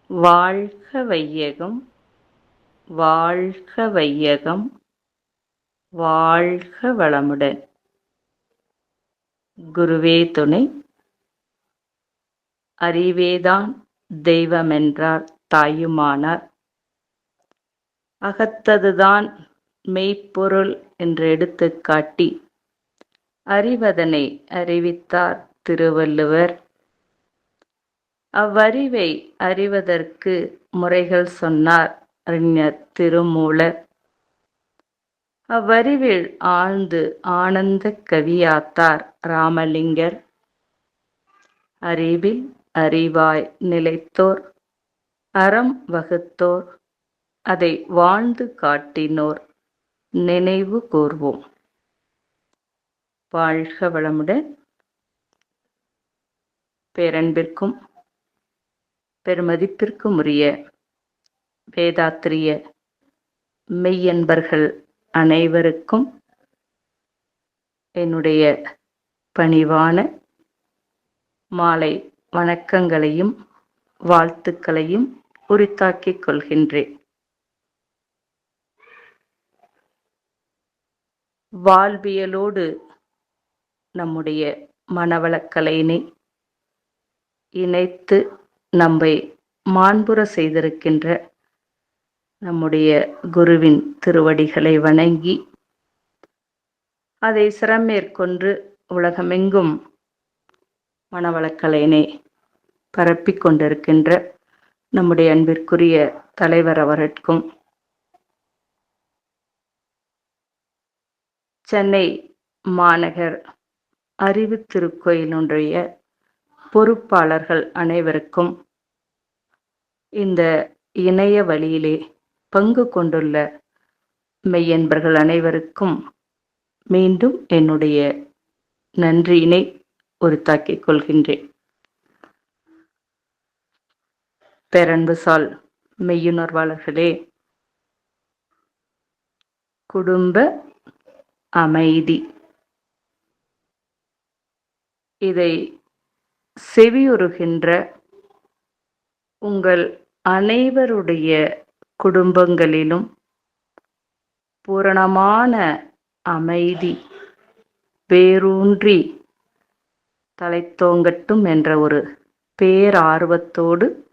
வாழ்க வையகம், வாழ்க வையகம், வாழ்க வளமுடன். குருவே துணை. அறிவேதான் தெய்வமென்றார் தாயுமானார். அகத்ததுதான் மெய்ப்பொருள் என்று எடுத்துக் காட்டி அறிவதனை அறிவித்தார் திருவள்ளுவர். அவ்வறிவை அறிவதற்கு முறைகள் சொன்னார் அறிஞர் திருமூலர். அவ்வறிவில் ஆழ்ந்து ஆனந்தக் கவியாத்தார் ராமலிங்கர். அறிவில் அறிவாய் நிலைத்தோர், அறம் வகுத்தோர், அதை வாழ்ந்து காட்டினோர் நினைவு கூர்வோம். வாழ்க வளமுடன். பேரன்பிற்கும் பெருமதிப்பிற்கும் உரிய வேதாத்திரிய மெய்யன்பர்கள் அனைவருக்கும் என்னுடைய பணிவான மாலை வணக்கங்களையும் வாழ்த்துக்களையும் உரித்தாக்கிக் கொள்கின்றேன். வாழ்வியலோடு நம்முடைய மனவளக்கலையினை இணைத்து நம்மை மாண்புற செய்திருக்கின்ற நம்முடைய குருவின் திருவடிகளை வணங்கி அதை சிரமேற்கொண்டு உலகமெங்கும் மனவளக்கலையினை பரப்பிக் கொண்டிருக்கின்ற நம்முடைய அன்பிற்குரிய தலைவர் அவர்களுக்கும், சென்னை மாநகர் அறிவு திருக்கோயிலுடைய பொறுப்பாளர்கள் அனைவருக்கும், இந்த இணைய வழியிலே பங்கு கொண்டுள்ள மெய்யன்பர்கள் அனைவருக்கும் மீண்டும் என்னுடைய நன்றியினை உரித்தாக்கிக் கொள்கின்றேன். பேரன்பு சால் மெய்யுணர்வாளர்களே, குடும்ப அமைதி, இதை செவியுறுகின்ற உங்கள் அனைவருடைய குடும்பங்களிலும் பூரணமான அமைதி வேரூன்றி தலைத்தோங்கட்டும் என்ற ஒரு பேரார்வத்தோடு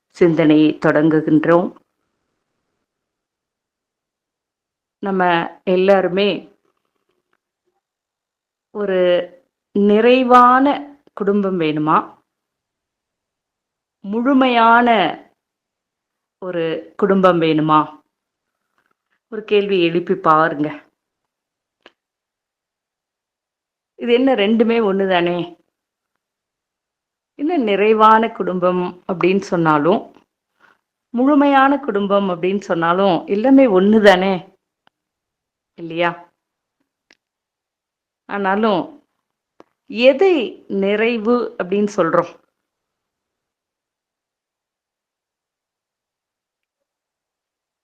சிந்தனையை தொடங்குகின்றோம். நம்ம எல்லாருமே ஒரு நிறைவான குடும்பம் வேணுமா, முழுமையான ஒரு குடும்பம் வேணுமா? ஒரு கேள்வி எழுப்பி பாருங்க. இது என்ன, ரெண்டுமே ஒண்ணுதானே? என்ன நிறைவான குடும்பம் அப்படின்னு சொன்னாலும், முழுமையான குடும்பம் அப்படின்னு சொன்னாலும் எல்லாமே ஒண்ணுதானே, இல்லையா? ஆனாலும் எதை நிறைவு அப்படின்னு சொல்றோம்?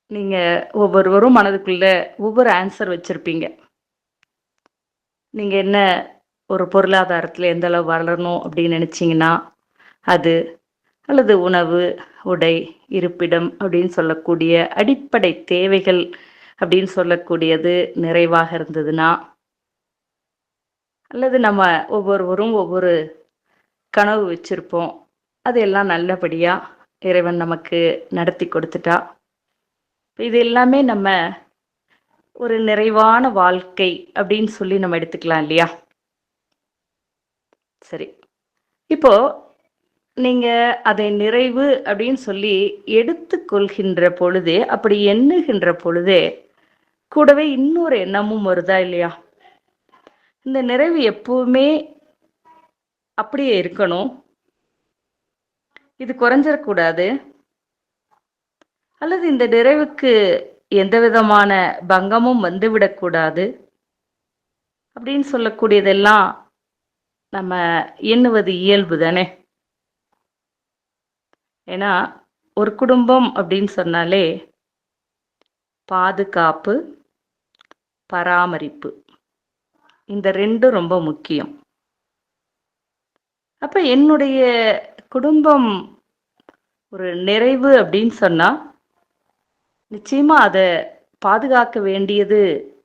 நீங்க ஒவ்வொருவரும் மனதுக்குள்ள ஒவ்வொரு ஆன்சர் வச்சிருப்பீங்க. நீங்க என்ன ஒரு பொருளாதாரத்துல எந்த அளவு வளரணும் அப்படின்னு நினைச்சீங்கன்னா அது, அல்லது உணவு, உடை, இருப்பிடம் அப்படின்னு சொல்லக்கூடிய அடிப்படை தேவைகள் அப்படின்னு சொல்லக்கூடியது நிறைவாக இருந்ததுன்னா, அல்லது நம்ம ஒவ்வொருவரும் ஒவ்வொரு கனவு வச்சிருப்போம், அதெல்லாம் நல்லபடியா இறைவன் நமக்கு நடத்தி கொடுத்துட்டா, இது எல்லாமே நம்ம ஒரு நிறைவான வாழ்க்கை அப்படின்னு சொல்லி நம்ம எடுத்துக்கலாம், இல்லையா? சரி, இப்போ நீங்க அதை நிறைவு அப்படின்னு சொல்லி எடுத்துக்கொள்கின்ற பொழுதே, அப்படி எண்ணுகின்ற பொழுதே கூடவே இன்னொரு எண்ணமும் வருதா இல்லையா? இந்த நிறைவு எப்பவுமே அப்படியே இருக்கணும், இது குறைஞ்சிடக்கூடாது, அல்லது இந்த நிறைவுக்கு எந்த விதமான பங்கமும் வந்துவிடக்கூடாது அப்படின்னு சொல்லக்கூடியதெல்லாம் நம்ம எண்ணுவது இயல்பு தானே. ஏன்னா ஒரு குடும்பம் அப்படின்னு சொன்னாலே பாதுகாப்பு, பராமரிப்பு, இந்த ரெண்டும் ரொம்ப முக்கியம். அப்ப என்னுடைய குடும்பம் ஒரு நிறைவு அப்படின்னு சொன்னா, நிச்சயமா அத பாதுகாக்க வேண்டியது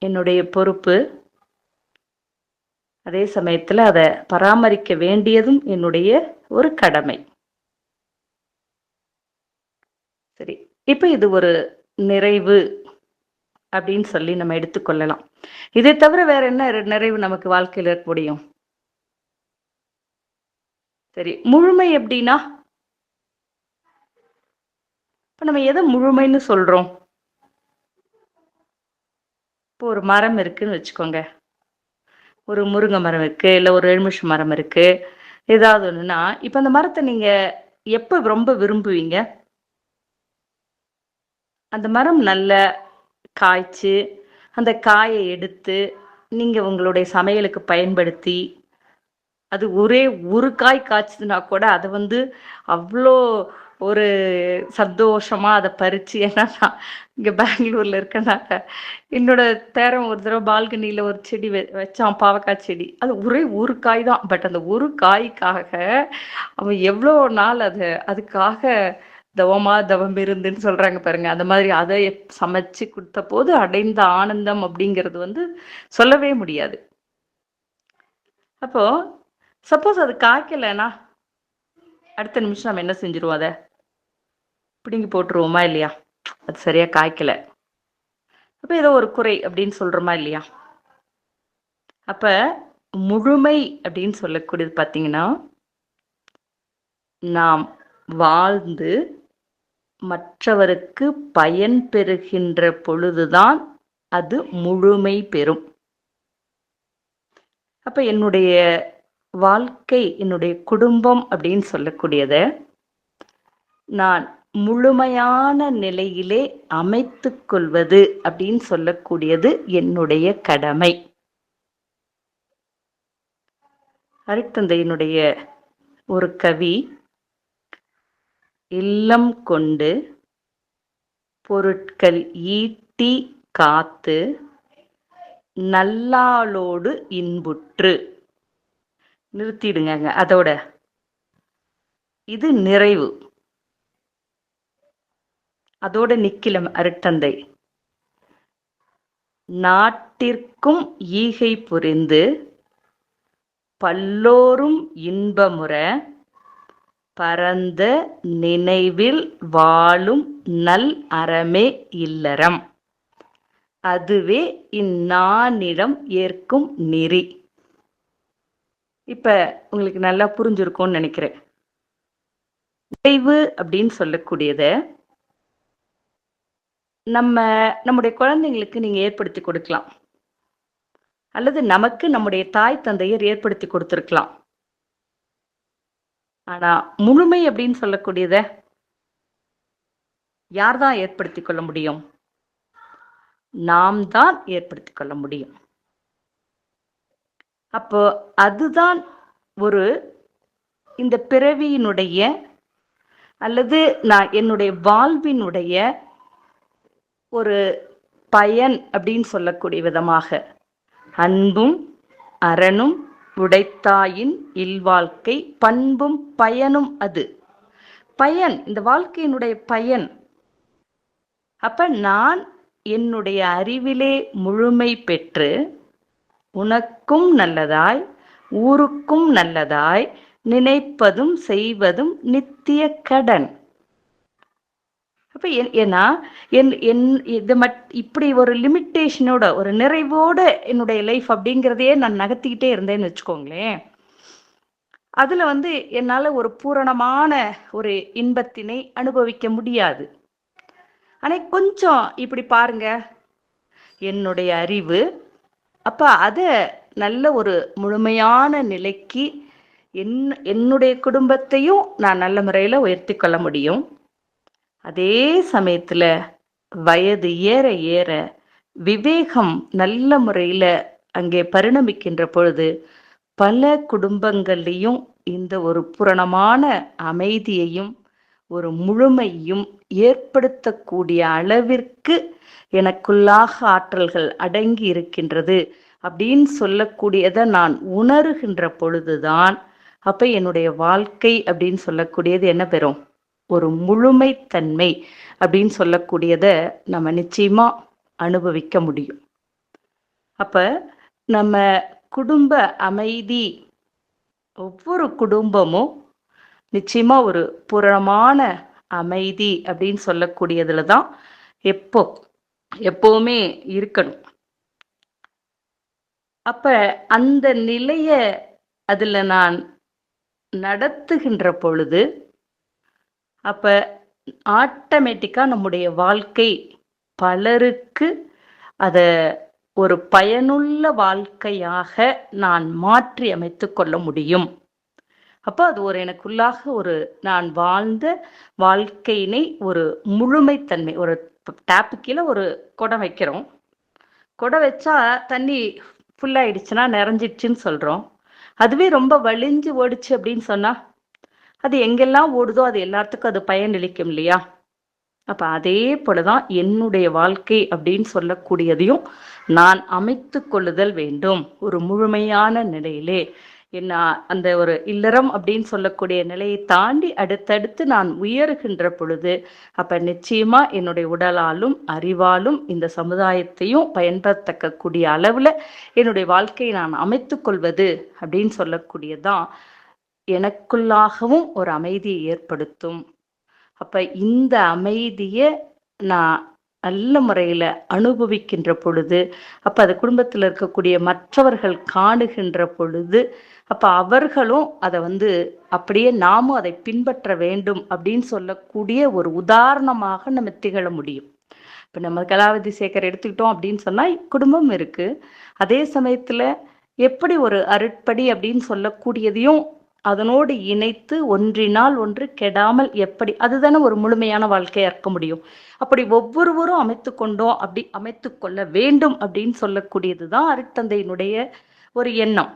என்னுடைய பொறுப்பு. அதே சமயத்துல அத பராமரிக்க வேண்டியதும் என்னுடைய ஒரு கடமை. சரி. இப்ப இது ஒரு நிறைவு அப்படின்னு சொல்லி நம்ம எடுத்துக்கொள்ளலாம். இதை தவிர வேற என்ன நிறைவு நமக்கு வாழ்க்கையில இருக்க முடியும்? சரி. முழுமை எப்படின்னா? இப்ப நம்ம எத முழுமைன்னு சொல்றோம்? இப்போ ஒரு மரம் இருக்குன்னு வச்சுக்கோங்க. ஒரு முருங்கை மரம் இருக்கு, இல்ல ஒரு எலுமிச்சை மரம் இருக்கு. ஏதாவது ஒண்ணுன்னா, இப்ப அந்த மரத்த நீங்க எப்ப ரொம்ப விரும்புவீங்க? அந்த மரம் நல்ல காய்ச்சு, அந்த காய எடுத்து, நீங்க உங்களுடைய சமையலுக்கு பயன்படுத்தி, அது ஒரே ஒரு காய் காய்ச்சதுன்னா கூட, அத வந்து அவ்ளோ ஒரு சந்தோஷமா அத பறிச்சு ஏன்னா நான் இங்க பெங்களூர்ல இருக்கனால, என்னோட பேரன் ஒரு தடவ பால்கனில ஒரு செடி வச்சான் பாவக்காய் செடி. அது ஒரே ஒரு காய் தான். பட் அந்த ஒரு காய்க்காக அவன் எவ்ளோ நாள் அதுக்காக தவமா தவம் இருந்துன்னு சொல்றாங்க பாருங்க. அந்த மாதிரி அத சமைச்சு குடுத்தபோது அடைந்த ஆனந்தம் அப்படிங்கிறது வந்து சொல்லவே முடியாது. அப்போ சப்போஸ் அது காய்க்கலன்னா, அடுத்த நிமிஷம் நம்ம என்ன செஞ்சுருவோம் அத? பிடுங்கி போட்டுருவோமா இல்லையா? அது சரியா காய்க்கல. அப்ப ஏதோ ஒரு குறை அப்படின்னு சொல்றோமா இல்லையா? அப்ப முழுமை அப்படின்னு சொல்லக்கூடியது பார்த்தீங்கன்னா, நாம் வாழ்ந்து மற்றவருக்கு பயன் பெறுகின்ற பொழுதுதான் அது முழுமை பெறும். அப்ப என்னுடைய வாழ்க்கை, என்னுடைய குடும்பம் அப்படின்னு சொல்லக்கூடியத, நான் முழுமையான நிலையிலே அமைத்துக் கொள்வது அப்படின்னு சொல்லக்கூடியது என்னுடைய கடமை. அருட்தந்தையினுடைய ஒரு கவி, இல்லம் கொண்டு பொருட்கள் ஈட்டி காத்து நல்லாளோடு இன்புற்று. நிறுத்திடுங்கங்க அதோட. இது நிறைவு. அதோட நிக்கல அருட்தந்தை. நாட்டிற்கும் ஈகை புரிந்து பல்லோரும் இன்பமுற பரந்த நினைவில் வாழும் நல் அறமே இல்லறம். அதுவே இந்நானிடம் ஏற்கும் நெறி. இப்ப உங்களுக்கு நல்லா புரிஞ்சிருக்கும்னு நினைக்கிறேன். நிறைவு அப்படின்னு சொல்லக்கூடியத நம்முடைய குழந்தைங்களுக்கு நீங்க ஏற்படுத்தி கொடுக்கலாம். அல்லது நமக்கு நம்முடைய தாய் தந்தையர் ஏற்படுத்தி கொடுத்திருக்கலாம். ஆனா முழுமை அப்படின்னு சொல்லக்கூடியத யார் தான் ஏற்படுத்தி கொள்ள முடியும்? நாம் தான் ஏற்படுத்தி கொள்ள முடியும். அப்போ அதுதான் ஒரு இந்த பிறவியினுடைய அல்லது நான் என்னுடைய வாழ்வினுடைய ஒரு பயன் அப்படின்னு சொல்லக்கூடிய விதமாக அன்பும் அறனும் உடைத்தாயின் இல்வாழ்க்கை பண்பும் பயனும் அது. பயன், இந்த வாழ்க்கையினுடைய பயன். அப்ப நான் என்னுடைய அறிவிலே முழுமை பெற்று உனக்கும் நல்லதாய் ஊருக்கும் நல்லதாய் நினைப்பதும் செய்வதும் நித்திய கடன். அப்ப ஏன்னா இப்படி ஒரு லிமிட்டேஷனோட ஒரு நிறைவோட என்னுடைய லைஃப் அப்படிங்கிறதையே நான் நகர்த்திக்கிட்டே இருந்தேன்னு வச்சுக்கோங்களேன். அதுல வந்து என்னால ஒரு பூரணமான ஒரு இன்பத்தினை அனுபவிக்க முடியாது. ஆனா கொஞ்சம் இப்படி பாருங்க, என்னுடைய அறிவு அப்ப அத நல்ல ஒரு முழுமையான நிலைக்கு என்னுடைய குடும்பத்தையும் நான் நல்ல முறையில உயர்த்தி கொள்ள முடியும். அதே சமயத்துல வயது ஏற ஏற விவேகம் நல்ல முறையில அங்கே பரிணமிக்கின்ற பொழுது பல குடும்பங்கள்லையும் இந்த ஒரு பூரணமான அமைதியையும் ஒரு முழுமையும் ஏற்படுத்தக்கூடிய அளவிற்கு எனக்குள்ளாக ஆற்றல்கள் அடங்கி இருக்கின்றது அப்படின்னு சொல்லக்கூடியதை நான் உணர்கின்ற பொழுதுதான் அப்ப என்னுடைய வாழ்க்கை அப்படின்னு சொல்லக்கூடியது என்ன பெறும்? ஒரு முழுமைத்தன்மை அப்படின்னு சொல்லக்கூடியதை நம்ம நிச்சயமா அனுபவிக்க முடியும். அப்ப நம்ம குடும்ப அமைதி, ஒவ்வொரு குடும்பமும் நிச்சயமா ஒரு பூரணமான அமைதி அப்படின்னு சொல்லக்கூடியதுல தான் எப்போ எப்பவுமே இருக்கணும். அப்ப அந்த நிலைய அதுல நான் நடத்துகின்ற பொழுது, அப்ப ஆட்டோமேட்டிக்கா நம்முடைய வாழ்க்கை பலருக்கு அத ஒரு பயனுள்ள வாழ்க்கையாக நான் மாற்றி அமைத்துக் கொள்ள முடியும். அப்ப அது ஒரு எனக்குள்ளாக ஒரு நான் வாழ்ந்த வாழ்க்கையினை ஒரு முழுமைத்தன்மை, ஒரு டேப்பு கீழ ஒரு குடம் வைக்கிறோம். குடம் வச்சா தண்ணி ஃபுல் ஆயிடுச்சுன்னா நிறைஞ்சிடுச்சுன்னு சொல்றோம். அதுவே ரொம்ப வழிஞ்சு ஓடுச்சு அப்படின்னு சொன்னா, அது எங்கெல்லாம் ஓடுதோ அது எல்லாத்துக்கும் அது பயனளிக்கும் இல்லையா? அப்ப அதே போலதான் என்னுடைய வாழ்க்கை அப்படின்னு சொல்லக்கூடியதையும் நான் அமைத்துக் கொள்ளுதல் வேண்டும். ஒரு முழுமையான நிலையிலே என்ன அந்த ஒரு இல்லறம் அப்படின்னு சொல்லக்கூடிய நிலையை தாண்டி அடுத்தடுத்து நான் உயருகின்ற பொழுது, அப்ப நிச்சயமா என்னுடைய உடலாலும் அறிவாலும் இந்த சமுதாயத்தையும் பயன்படுத்தக்க கூடிய அளவுல என்னுடைய வாழ்க்கையை நான் அமைத்துக் கொள்வது அப்படின்னு சொல்லக்கூடியதான் எனக்குள்ளாகவும் ஒரு அமைதியை ஏற்படுத்தும். அப்ப இந்த அமைதிய நான் நல்ல முறையில அனுபவிக்கின்ற பொழுது, அப்ப அது குடும்பத்துல இருக்கக்கூடிய மற்றவர்கள் காணுகின்ற பொழுது, அப்ப அவர்களும் அத அப்படியே நாமும் அதை பின்பற்ற வேண்டும் அப்படின்னு சொல்லக்கூடிய ஒரு உதாரணமாக நம்ம திகழ முடியும். இப்ப நம்ம கலாவதி சேகர் எடுத்துக்கிட்டோம் அப்படின்னு சொன்னா, குடும்பம் இருக்கு. அதே சமயத்துல எப்படி ஒரு அருட்படி அப்படின்னு சொல்லக்கூடியதையும் அதனோடு இணைத்து ஒன்றினால் ஒன்று கெடாமல் எப்படி அதுதானே ஒரு முழுமையான வாழ்க்கையா இருக்க முடியும். அப்படி ஒவ்வொருவரும் அமைத்துக் கொண்டோம், அப்படி அமைத்துக் கொள்ள வேண்டும் அப்படின்னு சொல்லக்கூடியதுதான் அருட்தந்தையினுடைய ஒரு எண்ணம்.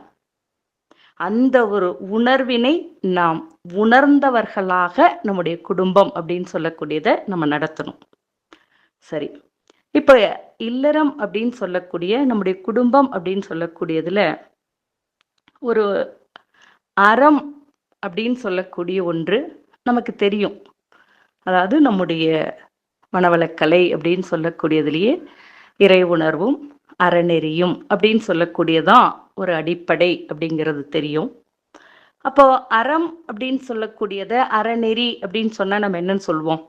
அந்த ஒரு உணர்வினை நாம் உணர்ந்தவர்களாக நம்முடைய குடும்பம் அப்படின்னு சொல்லக்கூடியதை நம்ம நடத்தணும். சரி, இப்ப இல்லறம் அப்படின்னு சொல்லக்கூடிய நம்முடைய குடும்பம் அப்படின்னு சொல்லக்கூடியதுல ஒரு அறம் அப்படின்னு சொல்லக்கூடிய ஒன்று நமக்கு தெரியும். அதாவது நம்முடைய மனவளக்கலை அப்படின்னு சொல்லக்கூடியதுலயே இறை உணர்வும் அறநெறியும் அப்படின்னு சொல்லக்கூடியதான் ஒரு அடிப்படை அப்படிங்கிறது தெரியும். அப்போ அறம் அப்படின்னு சொல்லக்கூடியத அறநெறி அப்படின்னு சொன்னா நம்ம என்னன்னு சொல்லுவோம்?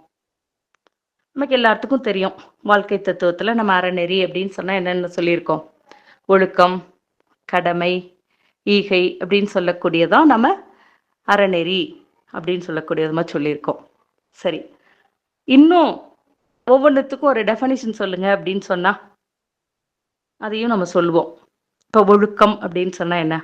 நமக்கு எல்லாத்துக்கும் தெரியும். வாழ்க்கை தத்துவத்துல நம்ம அறநெறி அப்படின்னு சொன்னா என்னென்னு சொல்லியிருக்கோம்? ஒழுக்கம், கடமை, ஈகை அப்படின்னு சொல்லக்கூடியதான் நம்ம அறநெறி அப்படின்னு சொல்லக்கூடியது மாதிரி சொல்லியிருக்கோம். சரி, இன்னும் ஒவ்வொன்றுத்துக்கும் ஒரு டெஃபனிஷன் சொல்லுங்க அப்படின்னு சொன்னா அதையும் நம்ம சொல்லுவோம். இப்போ ஒழுக்கம் அப்படின்னு சொன்னா என்ன?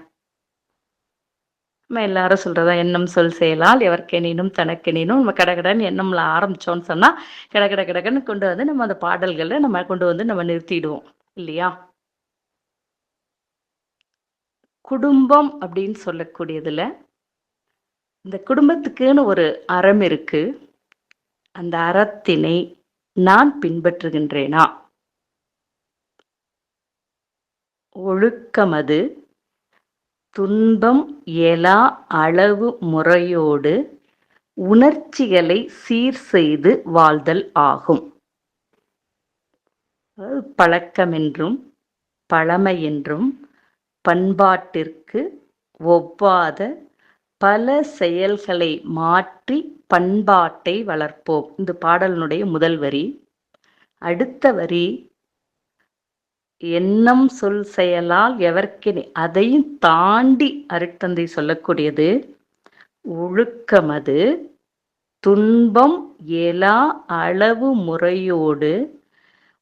நம்ம எல்லாரும் சொல்றதா எண்ணம் சொல் செயலால் எவர்க்கெனினும் தனக்கெனினும் நம்ம கடகடன்னு எண்ணம்ல ஆரம்பிச்சோம்னு சொன்னா கடகட கடகன்னு கொண்டு நம்ம அந்த பாடல்களை நம்ம கொண்டு நம்ம நிறுத்திடுவோம் இல்லையா? குடும்பம் அப்படின்னு சொல்லக்கூடியதுல இந்த குடும்பத்துக்குன்னு ஒரு அறம் இருக்கு. அந்த அறத்தினை நான் பின்பற்றுகின்றேனா? ஒழுக்கமது துன்பம் எழா அளவு முறையோடு உணர்ச்சிகளை சீர் செய்து வாழ்தல் ஆகும். பழக்கமென்றும் பழமையென்றும் பண்பாட்டிற்கு ஒவ்வாத பல செயல்களை மாற்றி பண்பாட்டை வளர்ப்போம். இந்த பாடலினுடைய முதல் வரி. அடுத்த வரி, எண்ணம் சொல் செயலால் எவர்க்கெனி, அதையும் தாண்டி அருட்தந்தை சொல்லக்கூடியது ஒழுக்கமது துன்பம் எழா அளவு முறையோடு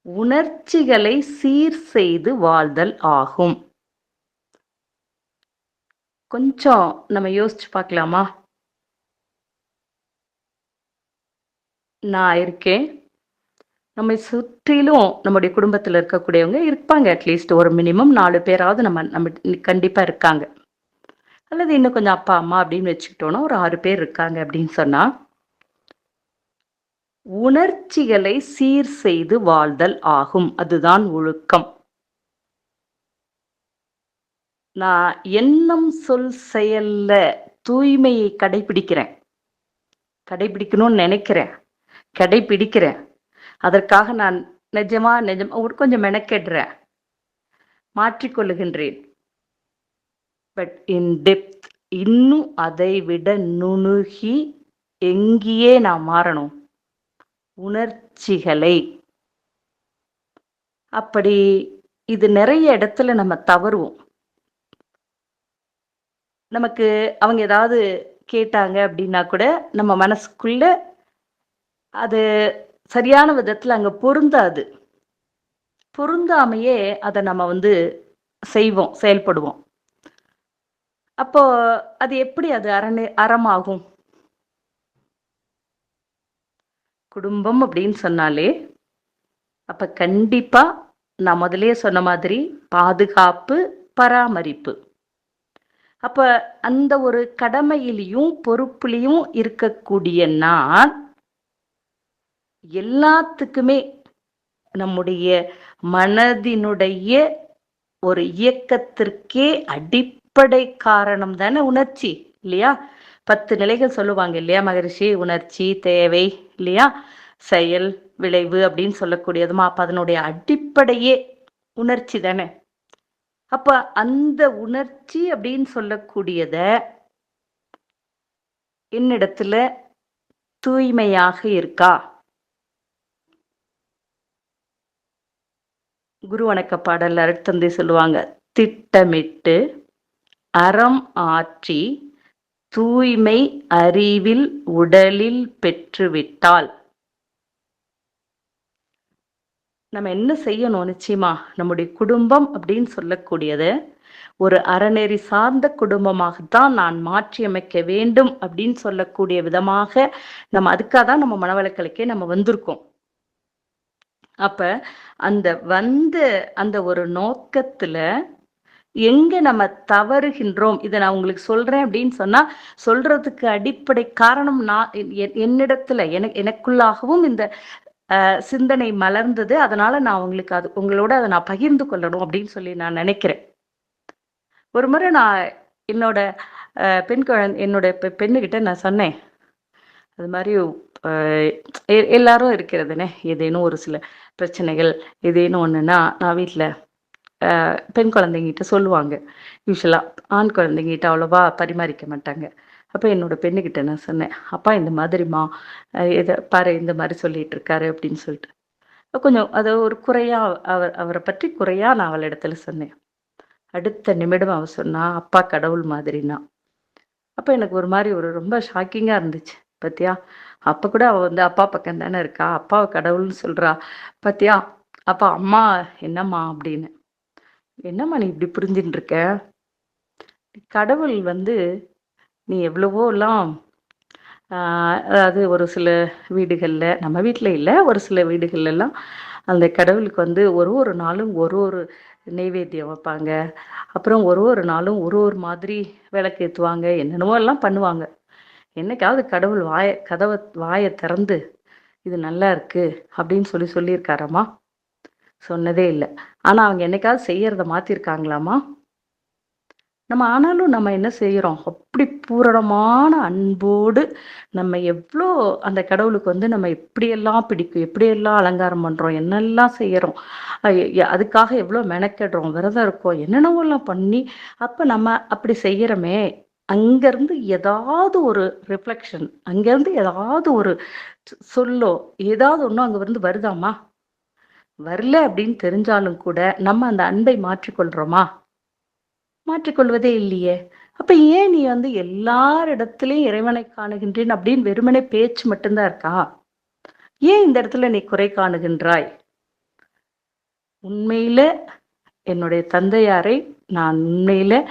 உணர்ச்சிகளை சீர் செய்து வாழ்தல் ஆகும். கொஞ்சம் நம்ம யோசிச்சு பார்க்கலாமா? நான் இருக்கேன், நம்மை சுற்றிலும் நம்முடைய குடும்பத்தில் இருக்கக்கூடியவங்க இருப்பாங்க. அட்லீஸ்ட் ஒரு மினிமம் 4 பேராவது நம்ம கண்டிப்பா இருக்காங்க. அல்லது இன்னும் கொஞ்சம் அப்பா அம்மா அப்படின்னு வச்சுக்கிட்டோம்னா ஒரு 6 பேர் இருக்காங்க அப்படின்னு சொன்னா, உணர்ச்சிகளை சீர் செய்து வாழ்தல் ஆகும். அதுதான் ஒழுக்கம். நான் எண்ணம் சொல் செயல்ல தூய்மையை கடைபிடிக்கிறேன். கடைபிடிக்கணும்னு நினைக்கிறேன், கடைபிடிக்கிறேன். அதற்காக நான் நிஜமா ஒரு கொஞ்சம் மெனக்கெடுறேன், மாற்றிக்கொள்ளுகின்றேன். பட் இன் டெப்த் இன்னும் அதை விட நுணுகி எங்கேயே நான் மாறணும், உணர்ச்சிகளை. அப்படி இது நிறைய இடத்துல நம்ம தவறுவோம். நமக்கு அவங்க ஏதாவது கேட்டாங்க அப்படின்னா கூட நம்ம மனசுக்குள்ள அது சரியான விதத்துல அங்க பொருந்தாது. பொருந்தாமையே அதை நம்ம செய்வோம், செயல்படுவோம். அப்போ அது எப்படி அது அறமாகும்? குடும்பம் அப்படின்னு சொன்னாலே அப்ப கண்டிப்பா நான் முதல்லயே சொன்ன மாதிரி பாதுகாப்பு, பராமரிப்பு. அப்ப அந்த ஒரு கடமையிலையும் பொறுப்புலையும் இருக்கக்கூடிய நான் எல்லாத்துக்குமே நம்முடைய மனதினுடைய ஒரு இயக்கத்திற்கே அடிப்படை காரணம் தானே உணர்ச்சி, இல்லையா? 10 நிலைகள் சொல்லுவாங்க இல்லையா மகரிஷி? உணர்ச்சி, தேவை, இல்லையா, செயல், விளைவு அப்படின்னு சொல்லக்கூடியதுமா. அப்ப அதனுடைய அடிப்படையே உணர்ச்சி தானே. அப்ப அந்த உணர்ச்சி அப்படின்னு சொல்லக்கூடியத என்னிடத்துல தூய்மையாக இருக்கா? குரு வணக்க பாடல் அருட்தந்தை சொல்லுவாங்க, திட்டமிட்டு அறம் ஆற்றி தூய்மை அறிவில் உடலில் பெற்றுவிட்டால் நம்ம என்ன செய்யணும்? நிச்சயமா நம்முடைய குடும்பம் அப்படின்னு சொல்லக்கூடியது ஒரு அறநெறி சார்ந்த குடும்பமாகத்தான் நான் மாற்றி அமைக்க வேண்டும் அப்படின்னு சொல்லக்கூடிய விதமாக நம்ம அதுக்காக தான் நம்ம மனவளக்கலைக்கே நம்ம வந்திருக்கோம். அப்ப அந்த ஒரு நோக்கத்துல எங்க நம்ம தவறுகின்றோம், இதை நான் உங்களுக்கு சொல்றேன் அப்படின்னு சொன்னா சொல்றதுக்கு அடிப்படை காரணம் நான் என்னிடத்துல எனக்குள்ளாகவும் இந்த சிந்தனை மலர்ந்தது. அதனால நான் உங்களோட அதை நான் பகிர்ந்து கொள்ளணும் அப்படின்னு சொல்லி நான் நினைக்கிறேன். ஒரு முறை நான் என்னோட என்னோட பெண்ணுகிட்ட நான் சொன்னேன், அது மாதிரி எல்லாரும் இருக்கிறதுனே ஏதேனும் ஒரு சில பிரச்சனைகள் ஏதேனும் ஒண்ணுன்னா நான் வீட்டுல பெண் குழந்தைங்கிட்ட சொல்லுவாங்க. யூஸ்வலா ஆண் குழந்தைங்கிட்ட அவ்வளவா பரிமாறிக்க மாட்டாங்க. அப்ப என்னோட பெண்ணுகிட்ட நான் சொன்னேன், அப்பா இந்த மாதிரிமா இதை பாரு, இந்த மாதிரி சொல்லிட்டு இருக்காரு அப்படின்னு சொல்லிட்டு கொஞ்சம் அதை ஒரு குறையா அவரை பற்றி குறையா நான் அவள் இடத்துல சொன்னேன். அடுத்த நிமிடம் அவ சொன்னா, அப்பா கடவுள் மாதிரினா. அப்ப எனக்கு ஒரு மாதிரி ரொம்ப ஷாக்கிங்கா இருந்துச்சு. பாத்தியா, அப்ப கூட அவ அப்பா பக்கம் தானே இருக்கா, அப்பாவை கடவுள்னு சொல்றா, பாத்தியா? அப்ப அம்மா என்னம்மா அப்படின்னு. என்னம்மா நீ இப்படி புரிஞ்சுட்டு இருக்க? கடவுள் நீ எவ்வளவோ எல்லாம் அதாவது ஒரு சில வீடுகள்ல, நம்ம வீட்டுல இல்ல, ஒரு சில வீடுகள்ல எல்லாம் அந்த கடவுளுக்கு ஒரு நாளும் ஒரு நெய்வேத்தியம் வைப்பாங்க. அப்புறம் ஒரு நாளும் ஒரு மாதிரி விளக்கு ஏற்றுவாங்க, என்னென்னவோ எல்லாம் பண்ணுவாங்க. என்னைக்காவது கடவுள் வாயை திறந்து இது நல்லா இருக்கு அப்படின்னு சொல்லியிருக்காராமா? சொன்னதே இல்லை. ஆனா அவங்க என்னைக்காவது செய்யறத மாத்திருக்காங்களாமா? ஆனாலும் நம்ம என்ன செய்யறோம்? அப்படி பூரணமான அன்போடு நம்ம எவ்வளோ அந்த கடவுளுக்கு நம்ம எப்படியெல்லாம் பிடிக்கும், எப்படியெல்லாம் அலங்காரம் பண்றோம், என்னெல்லாம் செய்யறோம், அதுக்காக எவ்வளோ மெனக்கெடுறோம், விரதம் இருக்கோம், என்னென்னவோ எல்லாம் பண்ணி அப்ப நம்ம அப்படி செய்யறோமே, அங்கிருந்து ஏதாவது ஒரு ரிஃப்ளெக்ஷன், அங்கிருந்து ஏதாவது ஒரு சொல்லோ ஏதாவது ஒன்றும் அங்க வருதாமா? வரல அப்படின்னு தெரிஞ்சாலும் கூட நம்ம அந்த அன்பை மாற்றிக்கொள்றோமா? மாற்றிக்கொள்வதே இல்லையே. அப்ப ஏன் நீ எல்லாரிடத்திலையும் இறைவனை காணுகின்றேன் அப்படின்னு வெறுமனே பேச்சு மட்டும்தான் இருக்கா? ஏன் இந்த இடத்துல நீ குறை காணுகின்றாய்? உண்மையில என்னுடைய தந்தையாரை நான் உண்மையில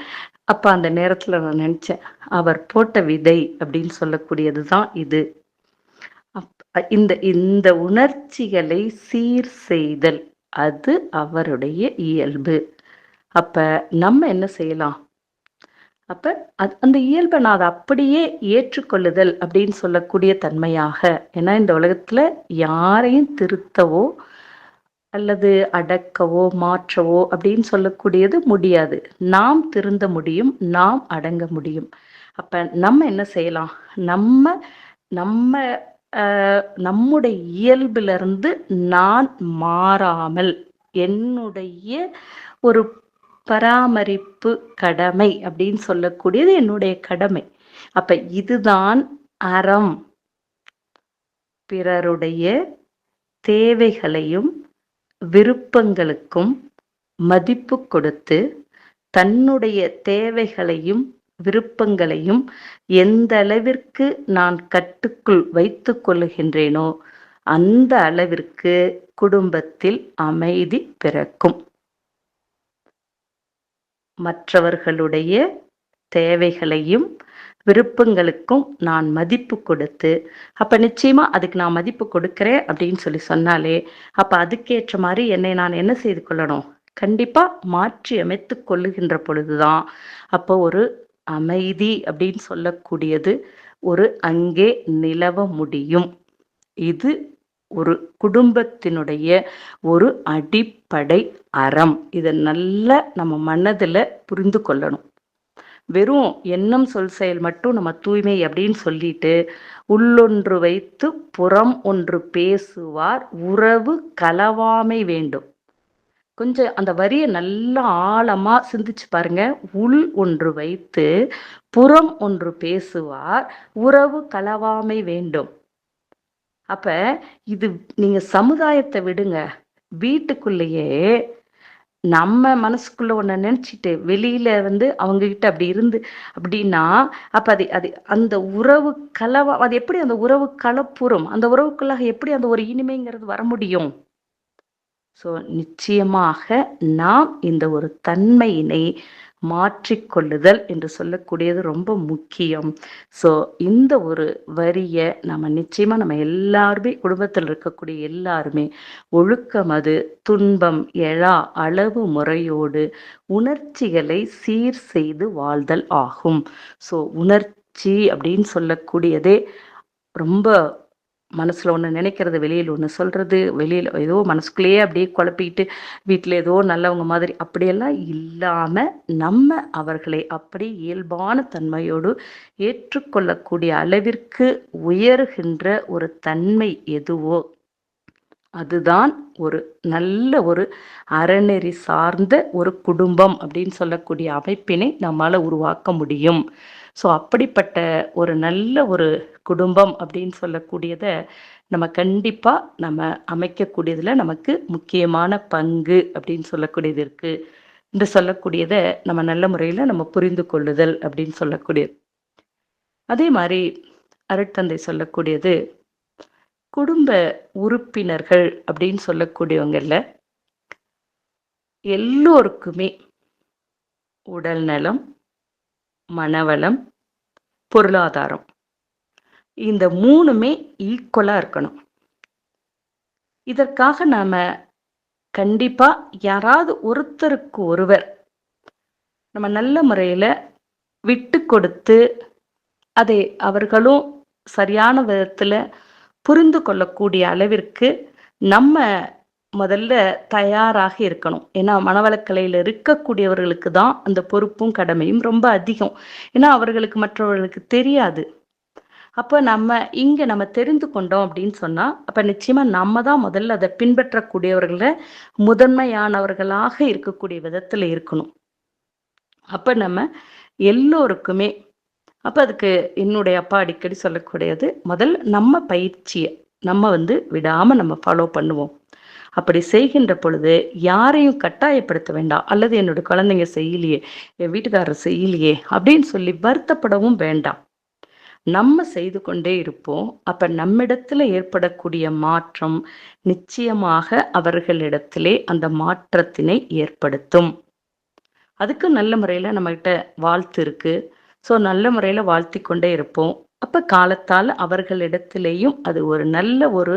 அப்ப அந்த நேரத்துல நான் நினைச்சேன், அவர் போட்ட விதை அப்படின்னு சொல்லக்கூடியதுதான் இது. இந்த உணர்ச்சிகளை சீர் செய்தல் அது அவருடைய இயல்பு. அப்ப நம்ம என்ன செய்யலாம்? அப்ப அந்த இயல்பை நான் அதை அப்படியே ஏற்றுக்கொள்ளுதல் அப்படின்னு சொல்லக்கூடிய தன்மையாக. ஏன்னா இந்த உலகத்துல யாரையும் திருத்தவோ அல்லது அடக்கவோ மாற்றவோ அப்படின்னு சொல்லக்கூடியது முடியாது. நாம் திருந்த முடியும், நாம் அடங்க முடியும். அப்ப நம்ம என்ன செய்யலாம்? நம்ம நம்ம நம்முடைய இயல்பிலிருந்து நான் மாறாமல் என்னுடைய ஒரு பராமரிப்பு கடமை அப்படின்னு சொல்லக்கூடியது என்னுடைய கடமை. அப்ப இதுதான் அறம். பிறருடைய தேவைகளையும் விருப்பங்களுக்கும் மதிப்பு கொடுத்து தன்னுடைய தேவைகளையும் விருப்பங்களையும் எந்த அளவிற்கு நான் கட்டுக்குள் வைத்துக் கொள்ளுகின்றேனோ அந்த அளவிற்கு குடும்பத்தில் அமைதி பிறக்கும். மற்றவர்களுடைய தேவைகளையும் விருப்பங்களுக்கும் நான் மதிப்பு கொடுத்து, அப்ப நிச்சயமா அதுக்கு நான் மதிப்பு கொடுக்கிறேன் அப்படின்னு சொன்னாலே, அப்ப அதுக்கேற்ற மாதிரி என்னை நான் என்ன செய்து கொள்ளணும்? கண்டிப்பா மாற்றி அமைத்துக் கொள்ளுகின்ற பொழுதுதான் அப்போ ஒரு அமைதி அப்படின்னு சொல்லக்கூடியது ஒரு அங்கே நிலவ முடியும். இது ஒரு குடும்பத்தினுடைய ஒரு அடிப்படை அறம். இதை நல்லா நம்ம மனதில் புரிந்து கொள்ளணும். வெறும் எண்ணம் சொல் செயல் மட்டும் நம்ம தூய்மை அப்படின்னு சொல்லிட்டு உள்ளொன்று வைத்து புறம் ஒன்று பேசுவார் உறவு களவாமை வேண்டும். கொஞ்சம் அந்த வரியை நல்லா ஆழமா சிந்திச்சு பாருங்க. உள் ஒன்று வைத்து புறம் ஒன்று பேசுவார் உறவு களவாமை வேண்டும். அப்ப இது நீங்க சமுதாயத்தை விடுங்க, வீட்டுக்குள்ளேயே நம்ம மனசுக்குள்ள ஒண்ண நினைச்சிட்டு வெளியில அவங்க கிட்ட அப்படி இருந்து அப்படின்னா அப்ப அது அது அந்த உறவு அது எப்படி அந்த உறவு கலப்புறும்? அந்த உறவுக்குள்ளாக எப்படி அந்த ஒரு இனிமைங்கிறது வர முடியும்? ஸோ நிச்சயமாக நாம் இந்த ஒரு தன்மையினை மாற்றிக்கொள்ளுதல் என்று சொல்லக்கூடியது ரொம்ப முக்கியம். ஸோ இந்த ஒரு வரியை நம்ம நிச்சயமா நம்ம எல்லாருமே குடும்பத்தில் இருக்கக்கூடிய எல்லாருமே ஒழுக்கம் அது துன்பம் எழா அளவு முறையோடு உணர்ச்சிகளை சீர் செய்து வாழ்தல் ஆகும். ஸோ உணர்ச்சி அப்படின்னு சொல்லக்கூடியதே ரொம்ப மனசுல ஒண்ணு நினைக்கிறது, வெளியில ஒண்ணு சொல்றது, வெளியில ஏதோ மனசுக்குள்ளேயே அப்படியே குழப்பிக்கிட்டு வீட்டுல ஏதோ நல்லவங்க மாதிரி அப்படியெல்லாம் இல்லாம நம்ம அவர்களை அப்படி இயல்பான தன்மையோடு ஏற்றுக்கொள்ளக்கூடிய அளவிற்கு உயர்கின்ற ஒரு தன்மை எதுவோ அதுதான் ஒரு நல்ல ஒரு அறநெறி சார்ந்த ஒரு குடும்பம் அப்படின்னு சொல்லக்கூடிய அமைப்பினை நம்மால உருவாக்க முடியும். ஸோ அப்படிப்பட்ட ஒரு நல்ல ஒரு குடும்பம் அப்படின்னு சொல்லக்கூடியத நம்ம கண்டிப்பா நம்ம அமைக்கக்கூடியதுல நமக்கு முக்கியமான பங்கு அப்படின்னு சொல்லக்கூடியது இருக்கு என்று சொல்லக்கூடியத நம்ம நல்ல முறையில நம்ம புரிந்து கொள்ளுதல் அப்படின்னு சொல்லக்கூடியது. அதே மாதிரி அருட்தந்தை சொல்லக்கூடியது குடும்ப உறுப்பினர்கள் அப்படின்னு சொல்லக்கூடியவங்கல்ல எல்லோருக்குமே உடல் நலம், மனவளம், பொருளாதாரம் இந்த மூணுமே ஈக்குவலா இருக்கணும். இதற்காக நாம கண்டிப்பா யாராவது ஒருத்தருக்கு ஒருவர் நம்ம நல்ல முறையில விட்டு கொடுத்து அதை அவர்களும் சரியான விதத்துல புரிந்து கொள்ளக்கூடிய அளவிற்கு நம்ம முதல்ல தயாராக இருக்கணும். ஏன்னா மனவளக்கலையில் இருக்கக்கூடியவர்களுக்கு தான் அந்த பொறுப்பும் கடமையும் ரொம்ப அதிகம். ஏன்னா அவர்களுக்கு மற்றவர்களுக்கு தெரியாது. அப்போ நம்ம தெரிந்து கொண்டோம் அப்படின்னு சொன்னா அப்ப நிச்சயமா நம்ம தான் முதல்ல அதை பின்பற்றக்கூடியவர்கள முதன்மையானவர்களாக இருக்கக்கூடிய விதத்துல இருக்கணும். அப்ப நம்ம எல்லோருக்குமே அப்ப அதுக்கு என்னுடைய அப்பா அடிக்கடி சொல்லக்கூடியது முதல்ல நம்ம பயிற்சியை நம்ம விடாம நம்ம ஃபாலோ பண்ணுவோம். அப்படி செய்கின்ற பொழுது யாரையும் கட்டாயப்படுத்த வேண்டாம். அல்லது என்னோட குழந்தைங்க செய்யலையே, என் வீட்டுக்காரர் செய்யலையே அப்படின்னு சொல்லி வருத்தப்படவும் வேண்டாம். நம்ம செய்து கொண்டே இருப்போம். அப்ப நம்மிடத்துல ஏற்படக்கூடிய மாற்றம் நிச்சயமாக அவர்களிடத்திலே அந்த மாற்றத்தினை ஏற்படுத்தும். அதுக்கு நல்ல முறையில நம்மகிட்ட வாழ்த்து இருக்கு. ஸோ நல்ல முறையில வாழ்த்தி கொண்டே இருப்போம். அப்ப காலத்தால் அவர்களிடத்திலேயும் அது ஒரு நல்ல ஒரு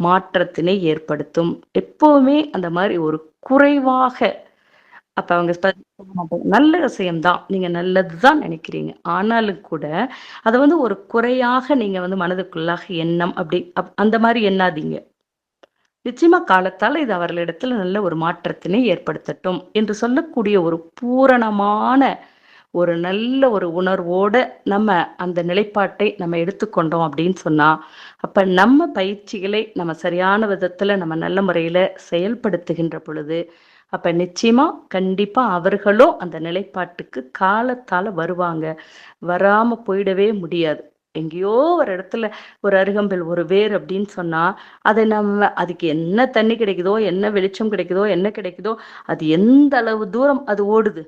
மாற்றத்தினை ஏற்படுத்தும். எப்பவுமே அந்த மாதிரி ஒரு குறைவாக அப்ப அவங்க நல்ல விஷயம்தான், நீங்க நல்லதுதான் நினைக்கிறீங்க. ஆனாலும் கூட அதை ஒரு குறையாக நீங்க மனதுக்குள்ளாக எண்ணம் அப்படி அந்த மாதிரி எண்ணாதீங்க. நிச்சயமா காலத்தால் இது அவர்களிடத்துல நல்ல ஒரு மாற்றத்தினை ஏற்படுத்தட்டும் என்று சொல்லக்கூடிய ஒரு பூரணமான ஒரு நல்ல ஒரு உணர்வோட நம்ம அந்த நிலைப்பாட்டை நம்ம எடுத்துக்கொண்டோம் அப்படின்னு சொன்னா, அப்ப நம்ம பயிற்சிகளை நம்ம சரியான விதத்துல நம்ம நல்ல முறையில செயல்படுத்துகின்ற பொழுது, அப்ப நிச்சயமா கண்டிப்பா அவர்களும் அந்த நிலைப்பாட்டுக்கு காலத்தால வருவாங்க. வராம போயிடவே முடியாது. எங்கேயோ ஒரு இடத்துல ஒரு அருகம்பில், ஒரு வேர் அப்படின்னு சொன்னா, அதை நம்ம அதுக்கு என்ன தண்ணி கிடைக்குதோ, என்ன வெளிச்சம் கிடைக்குதோ, என்ன கிடைக்குதோ, அது எந்த அளவு தூரம் அது ஓடுது.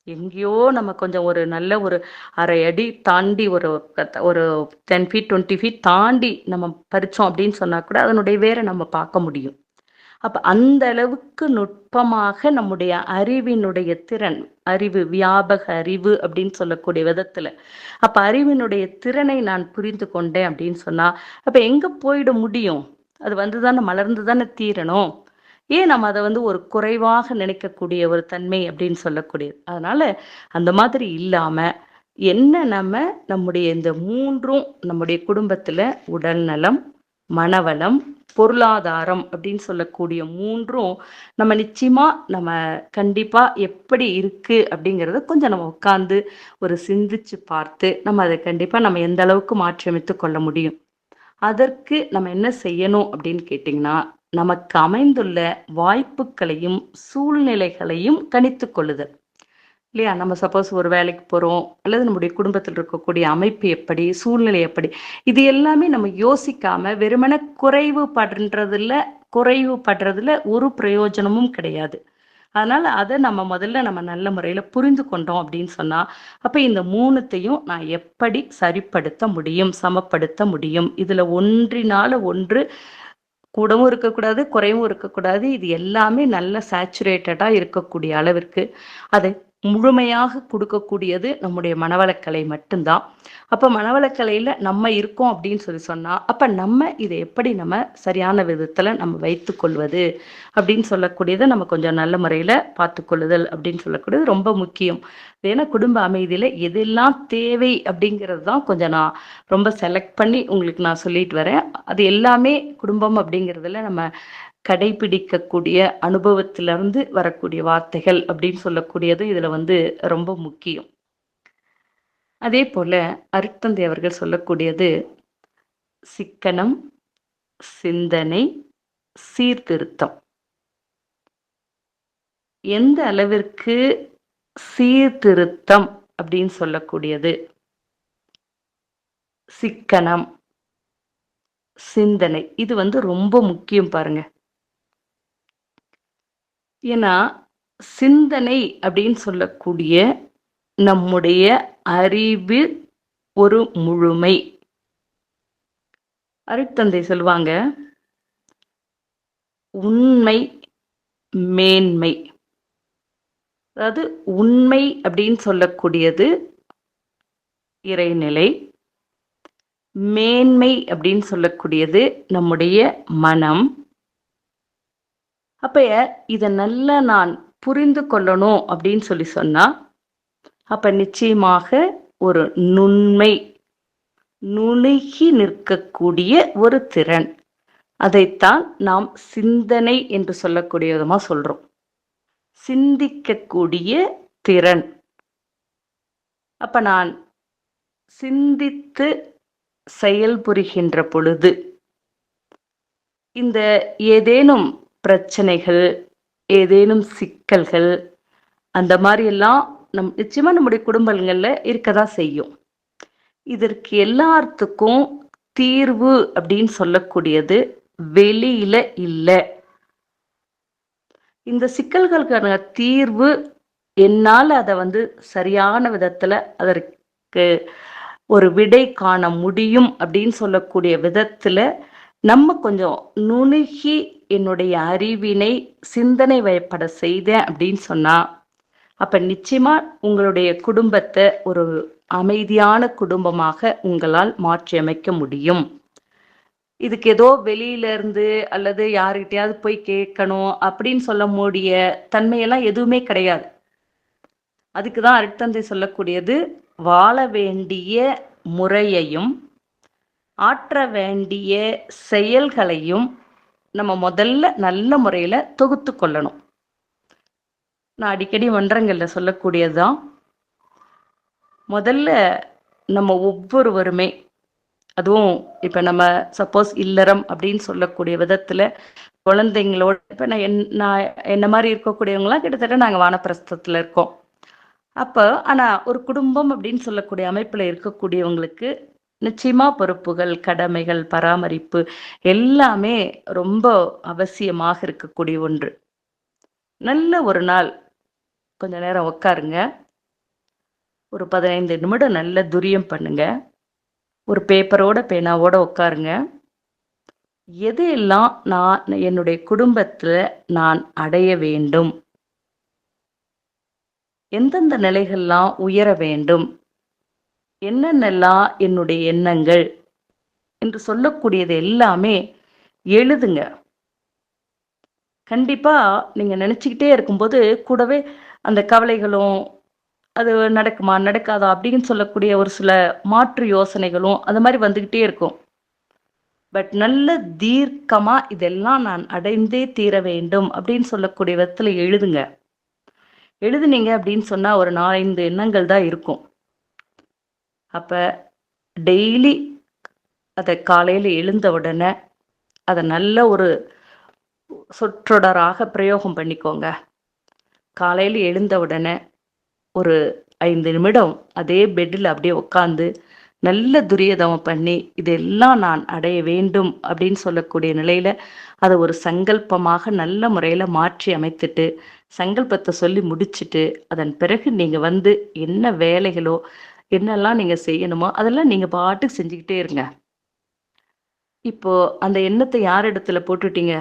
எங்கேயோ நம்ம கொஞ்சம் ஒரு நல்ல ஒரு 1/2 அடி தாண்டி ஒரு 10 ஃபீட், 20 ஃபீட் தாண்டி நம்ம பறிச்சோம் அப்படின்னு சொன்னா கூட, அதனுடைய வேர நம்ம பார்க்க முடியும். அப்ப அந்த அளவுக்கு நுட்பமாக நம்முடைய அறிவினுடைய திறன், அறிவு, வியாபக அறிவு அப்படின்னு சொல்லக்கூடிய விதத்துல. அப்ப அறிவினுடைய திறனை நான் புரிந்து கொண்டேன் அப்படின்னு சொன்னா, அப்ப எங்க போயிட முடியும்? அது வந்து தானே மலர்ந்து தானே தீரணும். ஏன் நம்ம அத வந்து ஒரு குறைவாக நினைக்கக்கூடிய ஒரு தன்மை அப்படின்னு சொல்லக்கூடியது. அதனால அந்த மாதிரி இல்லாம, என்ன நம்ம நம்முடைய இந்த 3ம் நம்முடைய குடும்பத்துல உடல் நலம், மனவளம், பொருளாதாரம் அப்படின்னு சொல்லக்கூடிய 3ம் நம்ம நிச்சயமா நம்ம கண்டிப்பா எப்படி இருக்கு அப்படிங்கிறத கொஞ்சம் நம்ம உட்கார்ந்து ஒரு சிந்திச்சு பார்த்து, நம்ம அத கண்டிப்பா நம்ம எந்த அளவுக்கு மாற்றியமைத்துக் கொள்ள முடியும். அதற்கு நம்ம என்ன செய்யணும் அப்படின்னு கேட்டிங்கன்னா, நமக்கு அமைந்துள்ள வாய்ப்புக்களையும், சூழ்நிலைகளையும் கணித்துக் கொள்ளுதல். இல்லையா? நம்ம சப்போஸ் ஒரு வேலைக்கு போறோம், அல்லது நம்முடைய குடும்பத்தில் இருக்கக்கூடிய அமைப்பு எப்படி? சூழ்நிலை எப்படி? இது எல்லாமே நம்ம யோசிக்காம வெறுமனே குறைவு படுறதுல ஒரு பிரயோஜனமும் கிடையாது. அதனால அத நம்ம முதல்ல நம்ம நல்ல முறையில புரிந்து கொண்டோம் அப்படின்னு சொன்னா, அப்ப இந்த 3த்தையும் நான் எப்படி சரிப்படுத்த முடியும்? சமப்படுத்த முடியும்? இதுல ஒன்றினால ஒன்று கூடவும் இருக்கக்கூடாது, குறைவும் இருக்கக்கூடாது. இது எல்லாமே நல்ல சேச்சுரேட்டடா இருக்கக்கூடிய அளவிற்கு, அதை முழுமையாக குடுக்கக்கூடியது நம்முடைய மனவளக்கலை மட்டும்தான். அப்ப மனவளக்கலையில நம்ம இருக்கோம் அப்படின்னு சொன்னா, அப்ப நம்ம இத எப்படி நம்ம சரியான விதத்துல நம்ம வைத்துக்கொள்வது அப்படின்னு சொல்லக்கூடியத நம்ம கொஞ்சம் நல்ல முறையில பார்த்துக்கொள்ளுதல் அப்படின்னு சொல்லக்கூடியது ரொம்ப முக்கியம். ஏன்னா குடும்ப அமைதியில எதெல்லாம் தேவை அப்படிங்கிறது தான் கொஞ்சம் நான் ரொம்ப செலக்ட் பண்ணி உங்களுக்கு நான் சொல்லிட்டு வரேன். அது எல்லாமே குடும்பம் அப்படிங்கிறதுல நம்ம கடைபிடிக்கக்கூடிய அனுபவத்திலிருந்து வரக்கூடிய வார்த்தைகள் அப்படின்னு சொல்லக்கூடியது இதுல வந்து ரொம்ப முக்கியம். அதே போல அருட்தந்தை அவர்கள் சொல்லக்கூடியது சிக்கனம், சிந்தனை, சீர்திருத்தம். எந்த அளவிற்கு சீர்திருத்தம் அப்படின்னு சொல்லக்கூடியது, சிக்கனம், சிந்தனை இது வந்து ரொம்ப முக்கியம் பாருங்க. ஏன்னா சிந்தனை அப்படின்னு சொல்லக்கூடிய நம்முடைய அறிவு ஒரு முழுமை. அருட்தந்தை சொல்லுவாங்க, உண்மை, மேன்மை. அதாவது உண்மை அப்படின்னு சொல்லக்கூடியது இறைநிலை. மேன்மை அப்படின்னு சொல்லக்கூடியது நம்முடைய மனம். அப்ப இத நல்லா நான் புரிந்து கொள்ளணும் அப்படின்னு சொன்னா, அப்ப நிச்சயமாக ஒரு நுண்மை, நுணுகி நிற்கக்கூடிய ஒரு திறன். அதைத்தான் நாம் சிந்தனை என்று சொல்லக்கூடிய விதமா சொல்றோம். சிந்திக்கக்கூடிய திறன். அப்ப நான் சிந்தித்து செயல்புரிகின்ற பொழுது, இந்த ஏதேனும் பிரச்சனைகள், ஏதேனும் சிக்கல்கள், அந்த மாரி எல்லாம் நிச்சயமா நம்முடைய குடும்பங்கள்ல இருக்கதான் செய்யும். இதற்கு எல்லாத்துக்கும் தீர்வு அப்படின்னு சொல்லக்கூடியது வெளியில இல்ல. இந்த சிக்கல்களுக்கான தீர்வு என்னால அத வந்து சரியான விதத்துல அதற்கு ஒரு விடை காண முடியும் அப்படின்னு சொல்லக்கூடிய விதத்துல நம்ம கொஞ்சம் நுணுகி என்னுடைய அறிவினை சிந்தனை வயப்பட செய்தேன் அப்படின்னு சொன்னா, அப்ப நிச்சயமா உங்களுடைய குடும்பத்தை ஒரு அமைதியான குடும்பமாக உங்களால் மாற்றியமைக்க முடியும். இதுக்கு ஏதோ வெளியில இருந்து அல்லது யாருகிட்டயாவது போய் கேட்கணும் அப்படின்னு சொல்ல முடிய தன்மையெல்லாம் எதுவுமே கிடையாது. அதுக்குதான் அருட்தந்தை சொல்லக்கூடியது, வாழ வேண்டிய முறையையும் ஆற்ற வேண்டிய செயல்களையும் நம்ம முதல்ல நல்ல முறையில தொகுத்து கொள்ளணும். நான் அடிக்கடி மன்றங்கள்ல சொல்லக்கூடியதுதான், முதல்ல நம்ம ஒவ்வொருவருமே, அதுவும் இப்ப நம்ம சப்போஸ் இல்லறம் அப்படின்னு சொல்லக்கூடிய விதத்துல குழந்தைங்களோட இப்ப நான் என்ன மாரி இருக்கக்கூடியவங்கலாம் கிட்டத்தட்ட நாங்க வானப்பிரஸ்தத்துல இருக்கோம். அப்ப ஆனா ஒரு குடும்பம் அப்படின்னு சொல்லக்கூடிய அமைப்புல இருக்கக்கூடியவங்களுக்கு நிச்சயமா பொறுப்புகள், கடமைகள், பராமரிப்பு எல்லாமே ரொம்ப அவசியமாக இருக்கக்கூடிய ஒன்று. நல்ல ஒரு நாள் கொஞ்ச நேரம் உட்காருங்க. ஒரு 15 நிமிடம் நல்ல துரியம் பண்ணுங்க. ஒரு பேப்பரோட, பேனாவோட உட்காருங்க. எது எல்லாம் நான் என்னுடைய குடும்பத்துல நான் அடைய வேண்டும்? எந்தெந்த நிலைகள்லாம் உயர வேண்டும்? என்னென்னலாம் என்னுடைய எண்ணங்கள்? என்று சொல்லக்கூடியது எல்லாமே எழுதுங்க. கண்டிப்பா நீங்க நினைச்சுக்கிட்டே இருக்கும்போது, கூடவே அந்த கவலைகளும், அது நடக்குமா? நடக்காதா? அப்படின்னு சொல்லக்கூடிய ஒரு சில மாற்று யோசனைகளும், அது மாரி வந்துகிட்டே இருக்கும். பட் நல்ல தீர்க்கமா இதெல்லாம் நான் அடைந்தே தீர வேண்டும் அப்படின்னு சொல்லக்கூடிய விதத்துல எழுதுங்க. எழுதுனீங்க அப்படின்னு சொன்னா ஒரு 4, 5 எண்ணங்கள் தான் இருக்கும். அப்ப டெய்லி அத காலையில எழுந்த உடனே, அத நல்ல ஒரு சொற்றொடராக பிரயோகம் பண்ணிக்கோங்க. காலையில எழுந்த உடனே ஒரு 5 நிமிடம் அதே பெட்ல அப்படியே உட்காந்து, நல்ல துரியதவம் பண்ணி, இதெல்லாம் நான் அடைய வேண்டும் அப்படின்னு சொல்லக்கூடிய நிலையில, அத ஒரு சங்கல்பமாக நல்ல முறையில மாற்றி அமைத்துட்டு, சங்கல்பத்த சொல்லி முடிச்சுட்டு, அதன் பிறகு நீங்க வந்து என்ன வேலைகளோ, என்னெல்லாம் நீங்க செய்யணுமோ, அதெல்லாம் நீங்க பாட்டுக்கு செஞ்சுக்கிட்டே இருங்க. இப்போ அந்த எண்ணத்த யார் இடத்துல போட்டுட்டீங்க?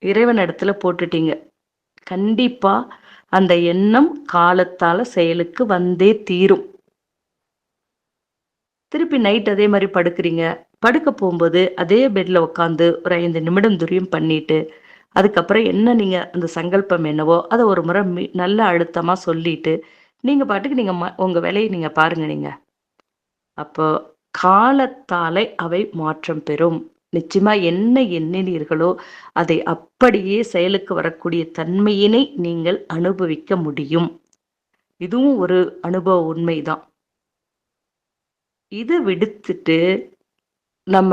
இறைவன் இடத்துல போட்டுட்டீங்க. கண்டிப்பா அந்த எண்ணம் காலத்தால செயலுக்கு வந்தே தீரும். திருப்பி நைட் அதே மாரி படுக்கிறீங்க. படுக்க போம்போது அதே பெட்ல உட்காந்து ஒரு 5 நிமிடம் துரியம் பண்ணிட்டு, அதுக்கப்புறம் என்ன நீங்க அந்த சங்கல்பம் என்னவோ, அத ஒரு முறை நல்லா அழுத்தமா சொல்லிட்டு, நீங்க பாட்டுக்கு நீங்க உங்க வேலைய நீங்க பாருங்க நீங்க. அப்போ காலத்தாலே அவை மாற்றம் பெறும். நிச்சயமா என்ன எண்ணினீர்களோ, அதை அப்படியே செயலுக்கு வரக்கூடிய தன்மையினை நீங்கள் அனுபவிக்க முடியும். இதுவும் ஒரு அனுபவ உண்மைதான். இத விடுத்துட்டு, நம்ம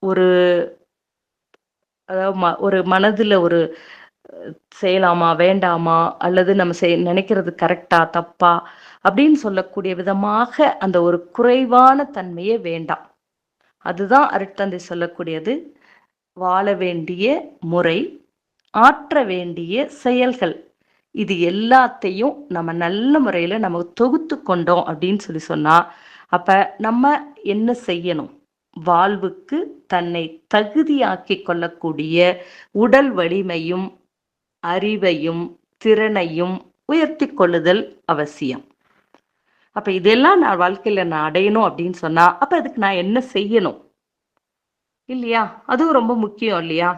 ஒரு அதாவது ஒரு மனதுல ஒரு செய்யலாமா? வேண்டாமா? அல்லது நம்ம நினைக்கிறது கரெக்ட்டா? தப்பா? அப்படின்னு சொல்லக்கூடிய விதமாக அந்த ஒரு குறைவான தன்மையே வேண்டாம். அதுதான் அருட்தந்தை சொல்லக்கூடியது. வாழ வேண்டிய முறை, ஆற்ற வேண்டிய செயல்கள். இது எல்லாத்தையும் நம்ம நல்ல முறையில நம்ம தொகுத்து கொண்டோம் அப்படின்னு சொன்னா, அப்ப நம்ம என்ன செய்யணும்? வாழ்வுக்கு தன்னை தகுதியாக்கிக் கொள்ளக்கூடிய உடல் வலிமையும், அறிவையும், திறனையும் உயர்த்திக் கொள்ளுதல் அவசியம். அப்ப இதெல்லாம் நான் வாழ்க்கையில நான் அடையணும் அப்படின்னு சொன்னா, அப்ப அதுக்கு நான் என்ன செய்யணும்? இல்லையா? அதுவும் ரொம்ப முக்கியம் இல்லையா?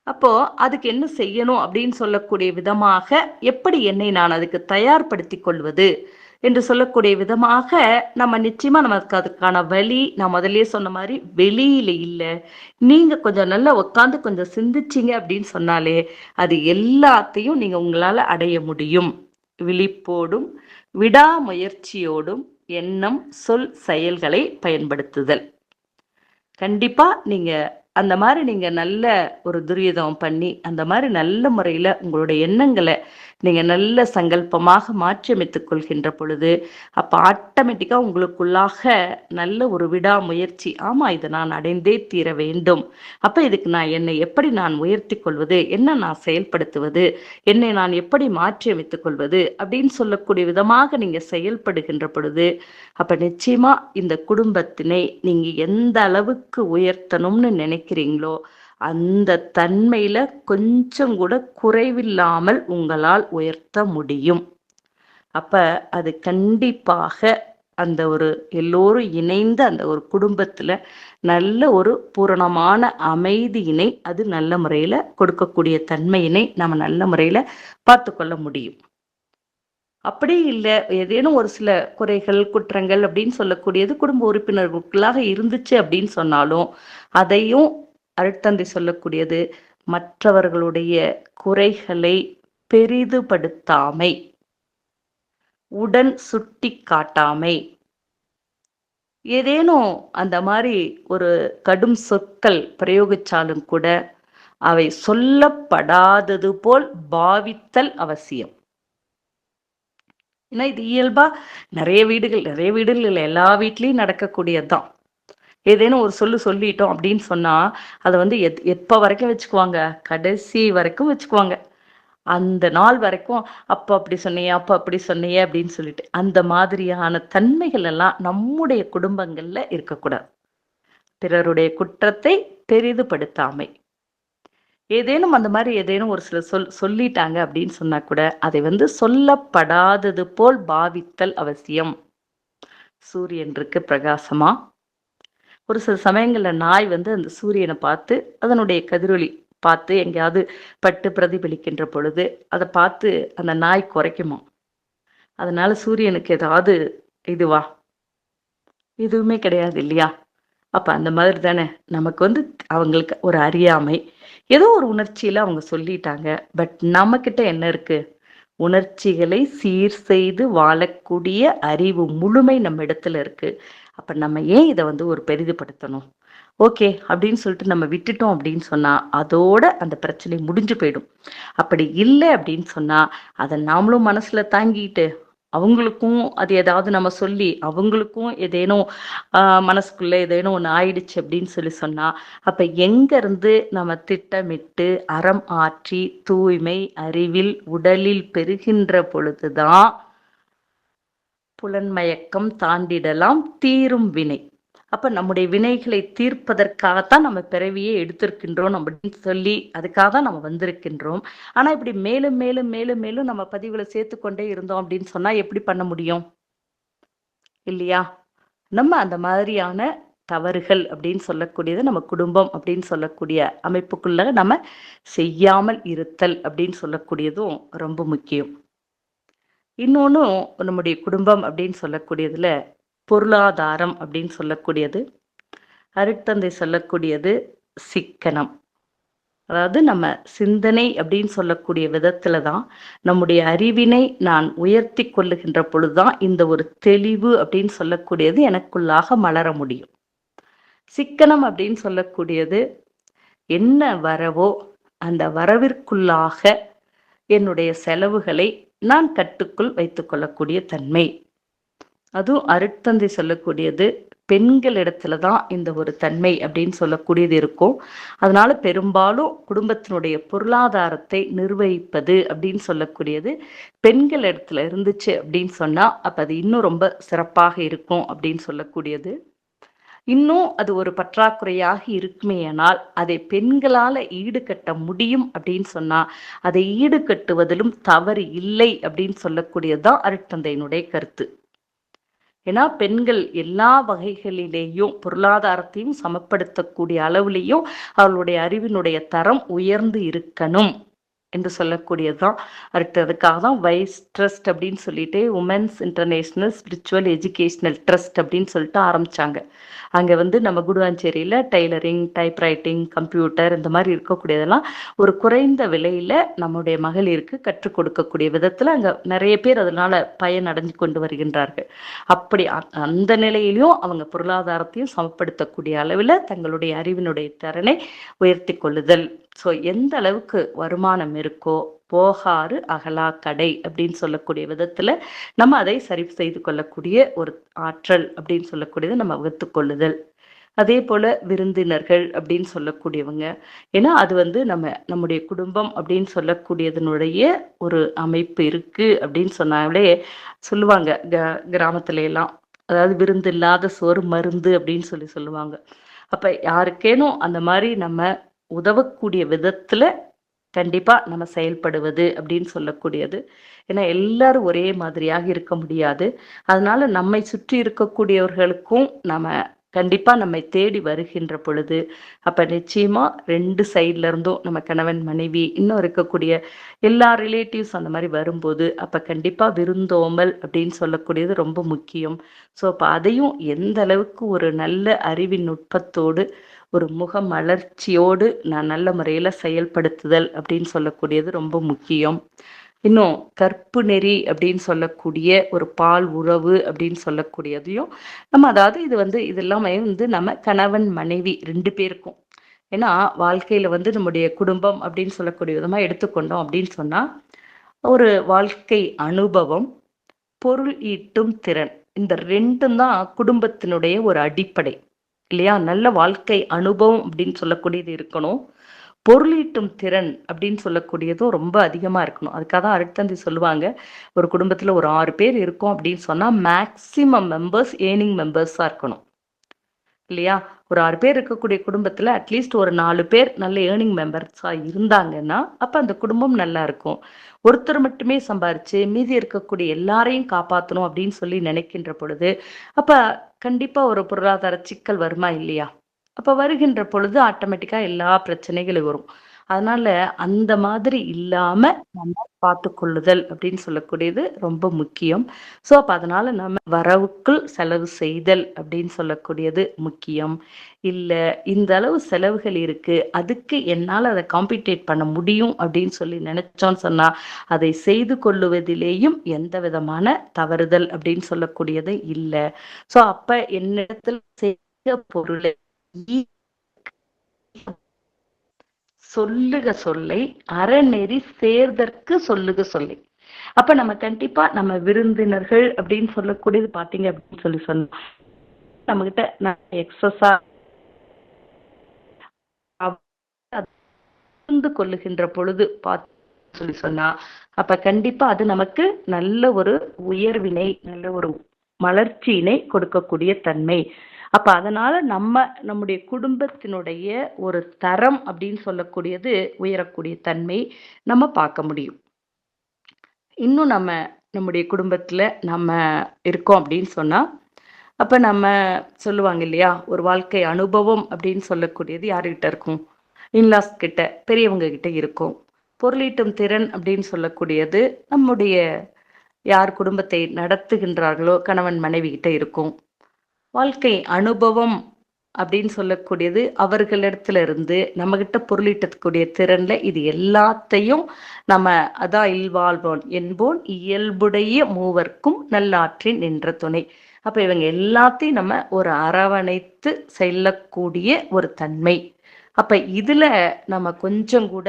அப்போ அதுக்கு என்ன செய்யணும் அப்படின்னு சொல்லக்கூடிய விதமாக, எப்படி என்னை நான் அதுக்கு தயார்படுத்திக் கொள்வது? என்று சொல்லக்கூடிய விதமாக, நம்ம நிச்சயமா நமக்கு அதுக்கான வழி, நான் முதல்லயே சொன்ன மாரி வெளியில இல்ல. நீங்க கொஞ்சம் நல்லா உட்கார்ந்து கொஞ்சம் சிந்திச்சீங்க அப்படின்னு சொன்னாலே, அது எல்லாத்தையும் நீங்க உங்களால அடைய முடியும். விழிப்போடும், விடாமுயற்சியோடும் எண்ணம், சொல், செயல்களை பயன்படுத்துதல். கண்டிப்பா நீங்க அந்த மாரி நீங்க நல்ல ஒரு துரியதம் பண்ணி, அந்த மாரி நல்ல முறையில உங்களுடைய எண்ணங்கள நீங்க நல்ல சங்கல்பமாக மாற்றியமைத்துக் கொள்கின்ற பொழுது, அப்ப ஆட்டோமேட்டிக்கா உங்களுக்குள்ளாக நல்ல ஒரு விடாமுயற்சி, ஆமா இத நான் அடைந்தே தீர வேண்டும். அப்ப இதுக்கு என்னை எப்படி நான் உயர்த்திக் கொள்வது? என்ன நான் செயல்படுத்துவது? என்னை நான் எப்படி மாற்றியமைத்துக் கொள்வது? அப்படின்னு சொல்லக்கூடிய விதமாக நீங்க செயல்படுகின்ற பொழுது, அப்ப நிச்சயமா இந்த குடும்பத்தினை நீங்க எந்த அளவுக்கு உயர்த்தணும்னு நினைக்கிறீங்களோ, அந்த தன்மையில கொஞ்சம் கூட குறைவில்லாமல் உங்களால் உயர்த்த முடியும். அப்ப அது கண்டிப்பாக அந்த ஒரு எல்லோரும் இணைந்த அந்த ஒரு குடும்பத்துல நல்ல ஒரு பூரணமான அமைதியினை அது நல்ல முறையில கொடுக்கக்கூடிய தன்மையினை நம்ம நல்ல முறையில பார்த்துக்கொள்ள முடியும். அப்படி இல்ல, ஏதேனும் ஒரு சில குறைகள், குற்றங்கள் அப்படின்னு சொல்லக்கூடியது குடும்ப உறுப்பினர்களுக்குள்ளாக இருந்துச்சு அப்படின்னு சொன்னாலும், அதையும் அருட்தந்தை சொல்லக்கூடியது, மற்றவர்களுடைய குறைகளை பெரிதுபடுத்தாமை. உடன் சுட்டி காட்டாமை. ஏதேனும் அந்த மாதிரி ஒரு கடும் சொற்கள் பிரயோகிச்சாலும் கூட அவை சொல்லப்படாதது போல் பாவித்தல் அவசியம். ஏன்னா இது இயல்பா நிறைய வீடுகள் இல்லை, எல்லா வீட்லயும் நடக்கக்கூடியதுதான். ஏதேனும் ஒரு சொல்லிட்டோம் அப்படின்னு சொன்னா அதை வந்து எப்ப வரைக்கும் வச்சுக்குவாங்க, கடைசி வரைக்கும் வச்சுக்குவாங்க. அந்த நாள் வரைக்கும் அப்ப அப்படி சொன்னியே, அப்ப அப்படி சொன்னியே அப்படின்னு சொல்லிட்டு அந்த மாதிரியான தன்மைகள் எல்லாம் நம்முடைய குடும்பங்கள்ல இருக்கக்கூடாது. பிறருடைய குற்றத்தை பெரிதுபடுத்தாமை. ஏதேனும் அந்த மாதிரி ஏதேனும் ஒரு சில சொல்லிட்டாங்க அப்படின்னு சொன்னா கூட அதை வந்து சொல்லப்படாதது போல் பாவித்தல் அவசியம். சூரியன் இருக்கு பிரகாசமா, ஒரு சில சமயங்கள்ல நாய் வந்து அந்த சூரியனை பார்த்து அதனுடைய கதிரொளி பார்த்து எங்கேயாவது பட்டு பிரதிபலிக்கின்ற பொழுது அதை பார்த்து அந்த நாய் குறைக்குமா. அதனால சூரியனுக்கு ஏதாவது இதுவா? எதுவுமே கிடையாது இல்லையா? அப்ப அந்த மாதிரி தானே நமக்கு வந்து அவங்களுக்கு ஒரு அறியாமை, ஏதோ ஒரு உணர்ச்சியில அவங்க சொல்லிட்டாங்க. பட் நம்ம கிட்ட என்ன இருக்கு? உணர்ச்சிகளை சீர் செய்து வாழக்கூடிய அறிவு முழுமை நம்ம இடத்துல இருக்கு. அப்ப நம்ம ஏன் இதை வந்து ஒரு பெரிதுபடுத்தணும்? ஓகே அப்படின்னு சொல்லிட்டு நம்ம விட்டுட்டோம் அப்படின்னு சொன்னா அதோட அந்த பிரச்சனை முடிஞ்சு போயிடும். அப்படி இல்லை அப்படின்னு சொன்னா அதை நாமளும் மனசுல தாங்கிட்டு அவங்களுக்கும் அது ஏதாவது நம்ம சொல்லி அவங்களுக்கும் ஏதேனும் மனசுக்குள்ள ஏதேனும் ஒன்று ஆயிடுச்சு அப்படின்னு சொன்னா அப்ப எங்க இருந்து நம்ம திட்டமிட்டு அறம் ஆற்றி தூய்மை அறிவில் உடலில் பெறுகின்ற பொழுதுதான் புலன்மயக்கம் தாண்டிடலாம் தீரும் வினை. அப்ப நம்முடைய வினைகளை தீர்ப்பதற்காகத்தான் நம்ம பிறவியே எடுத்திருக்கின்றோம் அப்படின்னு சொல்லி அதுக்காக தான் நம்ம வந்திருக்கின்றோம். ஆனா இப்படி மேலும் மேலும் மேலும் மேலும் நம்ம பதிவுகளை சேர்த்து கொண்டே இருந்தோம் அப்படின்னு சொன்னா எப்படி பண்ண முடியும் இல்லையா? நம்ம அந்த மாதிரியான தவறுகள் அப்படின்னு சொல்லக்கூடியது நம்ம குடும்பம் அப்படின்னு சொல்லக்கூடிய அமைப்புக்குள்ள நம்ம செய்யாமல் இருத்தல் அப்படின்னு சொல்லக்கூடியதும் ரொம்ப முக்கியம். இன்னொன்னும் நம்முடைய குடும்பம் அப்படின்னு சொல்லக்கூடியதுல பொருளாதாரம் அப்படின்னு சொல்லக்கூடியது, அருட்தந்தை சொல்லக்கூடியது சிக்கனம். அதாவது நம்ம சிந்தனை அப்படின்னு சொல்லக்கூடிய விதத்துல தான் நம்முடைய அறிவினை நான் உயர்த்தி கொள்ளுகின்ற பொழுதுதான் இந்த ஒரு தெளிவு அப்படின்னு சொல்லக்கூடியது எனக்குள்ளாக மலர முடியும். சிக்கனம் அப்படின்னு சொல்லக்கூடியது என்ன வரவோ அந்த வரவிற்குள்ளாக என்னுடைய செலவுகளை நான் கட்டுக்குள் வைத்துக் கொள்ளக்கூடிய தன்மை. அதுவும் அருட்தந்தை சொல்லக்கூடியது பெண்களிடத்துல தான் இந்த ஒரு தன்மை அப்படின்னு சொல்லக்கூடியது இருக்கும். அதனால பெரும்பாலும் குடும்பத்தினுடைய பொருளாதாரத்தை நிர்வகிப்பது அப்படின்னு சொல்லக்கூடியது பெண்கள் இடத்துல இருந்துச்சு அப்படின்னு சொன்னா அப்ப அது இன்னும் ரொம்ப சிறப்பாக இருக்கும் அப்படின்னு சொல்லக்கூடியது. இன்னும் அது ஒரு பற்றாக்குறையாக இருக்குமேயானால் அதை பெண்களால ஈடுகட்ட முடியும் அப்படின்னு சொன்னா அதை ஈடுகட்டுவதிலும் தவறு இல்லை அப்படின்னு சொல்லக்கூடியதுதான் அருட்தந்தையினுடைய கருத்து. ஏன்னா பெண்கள் எல்லா வகைகளிலேயும் பொருளாதாரத்தையும் சமப்படுத்தக்கூடிய அளவுலேயும் அவர்களுடைய அறிவினுடைய தரம் உயர்ந்து இருக்கணும் என்று சொல்லக்கூடியதுதான். அதுக்காக தான் வைஸ் ட்ரஸ்ட் அப்படின்னு சொல்லிட்டு women's international spiritual educational trust அப்படின்னு சொல்லிட்டு ஆரம்பிச்சாங்க. அங்கே வந்து நம்ம குடுவாஞ்சேரியில் டைலரிங், டைப் ரைட்டிங், கம்ப்யூட்டர் இந்த மாதிரி இருக்கக்கூடியதெல்லாம் ஒரு குறைந்த விலையில் நம்முடைய மகளிருக்கு கற்றுக் கொடுக்கக்கூடிய விதத்தில் அங்கே நிறைய பேர் அதனால பயனடைஞ்சு கொண்டு வருகின்றார்கள். அப்படி அந்த நிலையிலையும் அவங்க பொருளாதாரத்தையும் சமப்படுத்தக்கூடிய அளவில் தங்களுடைய அறிவினுடைய திறனை உயர்த்தி கொள்ளுதல். ஸோ எந்த அளவுக்கு வருமானம் இருக்கோ போகாறு அகலா கடை அப்படின்னு சொல்லக்கூடிய விதத்துல நம்ம அதை சரி செய்து கொள்ளக்கூடிய ஒரு ஆற்றல் அப்படின்னு சொல்லக்கூடியது நம்ம வகுத்து கொள்ளுதல். அதே போல விருந்தினர்கள் அப்படின்னு சொல்லக்கூடியவங்க, ஏன்னா அது வந்து நம்முடைய குடும்பம் அப்படின்னு சொல்லக்கூடியதனுடைய ஒரு அமைப்பு இருக்கு அப்படின்னு சொன்னாலே சொல்லுவாங்க கிராமத்துல எல்லாம். அதாவது விருந்து இல்லாத சோறு மருந்து அப்படின்னு சொல்லுவாங்க. அப்ப யாருக்கேனும் அந்த மாதிரி நம்ம உதவக்கூடிய விதத்துல கண்டிப்பா நம்ம செயல்படுவது அப்படின்னு சொல்லக்கூடியது. ஏன்னா எல்லாரும் ஒரே மாதிரியாக இருக்க முடியாது. அதனால நம்மை சுற்றி இருக்கக்கூடியவர்களுக்கும் நம்ம கண்டிப்பா நம்மை தேடி வருகின்ற பொழுது அப்ப நிச்சயமா 2 சைட்ல இருந்தும் நம்ம கணவன் மனைவி இன்னும் இருக்கக்கூடிய எல்லா ரிலேட்டிவ்ஸ் அந்த மாதிரி வரும்போது அப்ப கண்டிப்பா விருந்தோம்பல் அப்படின்னு சொல்லக்கூடியது ரொம்ப முக்கியம். ஸோ அப்ப அதையும் எந்த அளவுக்கு ஒரு நல்ல அறிவின் நுட்பத்தோடு ஒரு முக மலர்ச்சியோடு நான் நல்ல முறையில் செயல்படுத்துதல் அப்படின்னு சொல்லக்கூடியது ரொம்ப முக்கியம். இன்னும் கற்பு நெறி அப்படின்னு சொல்லக்கூடிய ஒரு பால் உறவு அப்படின்னு சொல்லக்கூடியதையும் நம்ம, அதாவது இது வந்து இது எல்லாமே வந்து நம்ம கணவன் மனைவி 2 பேருக்கும். ஏன்னா வாழ்க்கையில வந்து நம்முடைய குடும்பம் அப்படின்னு சொல்லக்கூடிய விதமா எடுத்துக்கொண்டோம் அப்படின்னு சொன்னா, ஒரு வாழ்க்கை அனுபவம், பொருள் ஈட்டும் திறன். இந்த 2ம் தான் குடும்பத்தினுடைய ஒரு அடிப்படை. இல்லையா? நல்ல வாழ்க்கை அனுபவம் அப்படின்னு சொல்லக்கூடியது இருக்கணும். பொருளீட்டும் திறன் அப்படின்னு சொல்லக்கூடியதும் ரொம்ப அதிகமா இருக்கணும். அதுக்காக தான் அருட்தந்தை சொல்லுவாங்க, ஒரு குடும்பத்துல ஒரு 6 பேர் இருக்கோம் அப்படின்னு சொன்னா, மேக்ஸிமம் மெம்பர்ஸ் ஏர்னிங் மெம்பர்ஸா இருக்கணும். இல்லையா? ஒரு 6 பேர் இருக்கக்கூடிய குடும்பத்துல அட்லீஸ்ட் ஒரு 4 பேர் நல்ல ஏர்னிங் மெம்பர்ஸா இருந்தாங்கன்னா, அப்ப அந்த குடும்பம் நல்லா இருக்கும். ஒருத்தர் மட்டுமே சம்பாரிச்சு, மீதி இருக்கக்கூடிய எல்லாரையும் காப்பாத்தணும் அப்படின்னு சொல்லி நினைக்கின்ற பொழுது, அப்ப கண்டிப்பா ஒரு பொருளாதார சிக்கல் வருமா? இல்லையா? அப்ப வருகின்ற பொழுது ஆட்டோமேட்டிக்கா எல்லா பிரச்சனைகளும் வரும். அதனால அந்த மாதிரி இல்லாம நம்ம பார்த்துக்கொள்ளுதல் அப்படின்னு சொல்லக்கூடியது ரொம்ப முக்கியம். ஸோ அப்ப அதனால நம்ம வரவுக்குள் செலவு செய்தல் அப்படின்னு சொல்லக்கூடியது முக்கியம். இல்ல இந்த அளவு செலவுகள் இருக்கு, அதுக்கு என்னால அத காம்பன்சேட் பண்ண முடியும் அப்படின்னு சொல்லி நினைச்சோம்னு சொன்னா, அதை செய்து கொள்ளுவதிலேயும் எந்த விதமான தவறுதல் அப்படின்னு சொல்லக்கூடியது இல்ல. ஸோ அப்ப என்னிடத்தில் செய்த பொருளை ஈ சொல்லுக சொல்லை அறநெறி சேர்தற்கு சொல்லுக சொல்லை. அப்ப நம்ம கண்டிப்பா நம்ம விருந்தினர்கள் அப்படின்னு சொல்லக்கூடியது பாத்தீங்க அப்படின்னு சொல்லி சொன்னா, நம்ம கிட்ட எக்ஸஸா பகிர்ந்து கொள்ளுகின்ற பொழுது பார்த்து சொல்லி சொன்னா, அப்ப கண்டிப்பா அது நமக்கு நல்ல ஒரு உயர்வினை, நல்ல ஒரு மலர்ச்சியினை கொடுக்கக்கூடிய தன்மை. அப்ப அதனால நம்முடைய குடும்பத்தினுடைய ஒரு தரம் அப்படின்னு சொல்லக்கூடியது உயரக்கூடிய தன்மை நம்ம பார்க்க முடியும். இன்னும் நம்முடைய குடும்பத்துல நம்ம இருக்கோம் அப்படின்னு சொன்னா, அப்ப நம்ம சொல்லுவாங்க இல்லையா? ஒரு வாழ்க்கை அனுபவம் அப்படின்னு சொல்லக்கூடியது யாருகிட்ட இருக்கும்? இன்லாஸ் கிட்ட, பெரியவங்க கிட்ட இருக்கும். பொருளீட்டும் திறன் அப்படின்னு சொல்லக்கூடியது நம்முடைய யார் குடும்பத்தை நடத்துகின்றார்களோ கணவன் மனைவி கிட்ட இருக்கும். வாழ்க்கை அனுபவம் அப்படின்னு சொல்லக்கூடியது அவர்களிடத்துல இருந்து நம்மகிட்ட பொருளீட்டக்கூடிய திறன்ல இது எல்லாத்தையும் நம்ம அதான் இல்வாழ்வோன் என்போன் இயல்புடைய மூவர்க்கும் நல்லாற்றின் நின்ற துணை. அப்ப இவங்க எல்லாத்தையும் நம்ம ஒரு அரவணைத்து செல்லக்கூடிய ஒரு தன்மை. அப்ப இதுல நம்ம கொஞ்சம் கூட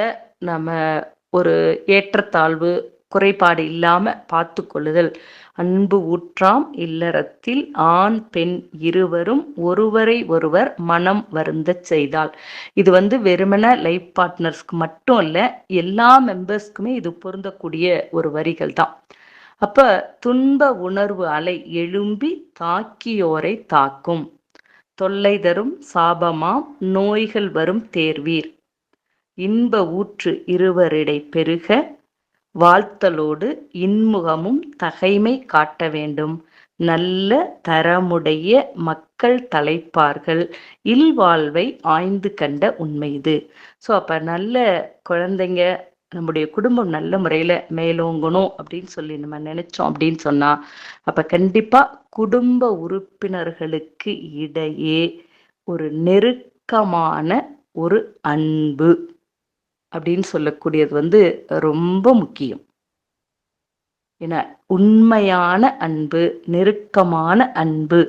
நம்ம ஒரு ஏற்றத்தாழ்வு குறைபாடு இல்லாம பார்த்து கொள்ளுதல். அன்பு ஊற்றாம் இல்லறத்தில் ஆண் பெண் இருவரும் ஒருவரை ஒருவர் மனம் வருந்தச் செய்தால். இது வந்து வெறுமன லைஃப் பார்ட்னர்ஸ்க்கு மட்டும் இல்ல, எல்லா மெம்பர்ஸ்க்குமே இது பொருந்தக்கூடிய ஒரு வரிகள் தான். அப்ப துன்ப உணர்வு அலை எழும்பி தாக்கியோரை தாக்கும். தொல்லை தரும் சாபமாம் நோய்கள் வரும் தேர்வீர். இன்ப ஊற்று இருவரிடை பெருக வாழ்த்தலோடு இன்முகமும் தகைமை காட்ட வேண்டும். நல்ல தரமுடைய மக்கள் தலைப்பார்கள் இல்வாழ்வை ஆய்ந்து கண்ட உண்மை இது. ஸோ அப்ப நல்ல குழந்தைங்க, நம்முடைய குடும்பம் நல்ல முறையில மேலோங்கணும் அப்படின்னு சொல்லி நம்ம நினைச்சோம் அப்படின்னு சொன்னா, அப்ப கண்டிப்பா குடும்ப உறுப்பினர்களுக்கு இடையே ஒரு நெருக்கமான ஒரு அன்பு அப்படின்னு சொல்லக்கூடியது வந்து ரொம்ப முக்கியம். ஏன்னா உண்மையான அன்பு, நெருக்கமான அன்பு,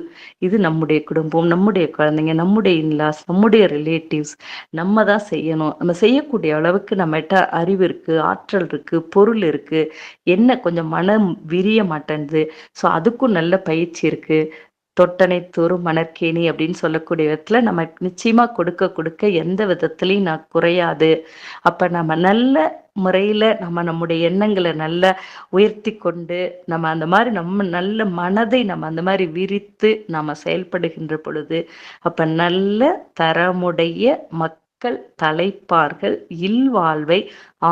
இது நம்முடைய குடும்பம், நம்முடைய குழந்தைங்க, நம்முடைய இன்லாஸ், நம்முடைய ரிலேட்டிவ்ஸ் நம்ம தான் செய்யணும். நம்ம செய்யக்கூடிய அளவுக்கு நம்மகிட்ட அறிவு இருக்கு, ஆற்றல் இருக்கு, பொருள் இருக்கு. என்ன கொஞ்சம் மனம் விரிய மாட்டேன்து. ஸோ அதுக்கும் நல்ல பயிற்சி இருக்கு. தொட்டனை தோறும் மணற்கேணி அப்படின்னு சொல்லக்கூடிய விதத்துல நம்ம நிச்சயமா கொடுக்க கொடுக்க எந்த விதத்திலையும் நான் குறையாது. அப்ப நம்ம நல்ல முறையில நம்முடைய எண்ணங்களை நல்லா உயர்த்தி கொண்டு நம்ம அந்த மாதிரி நம்ம நல்ல மனதை நம்ம அந்த மாதிரி விரித்து நாம செயல்படுகின்ற பொழுது அப்ப நல்ல தரமுடைய மக்கள் தலைப்பார்கள் இல்வாழ்வை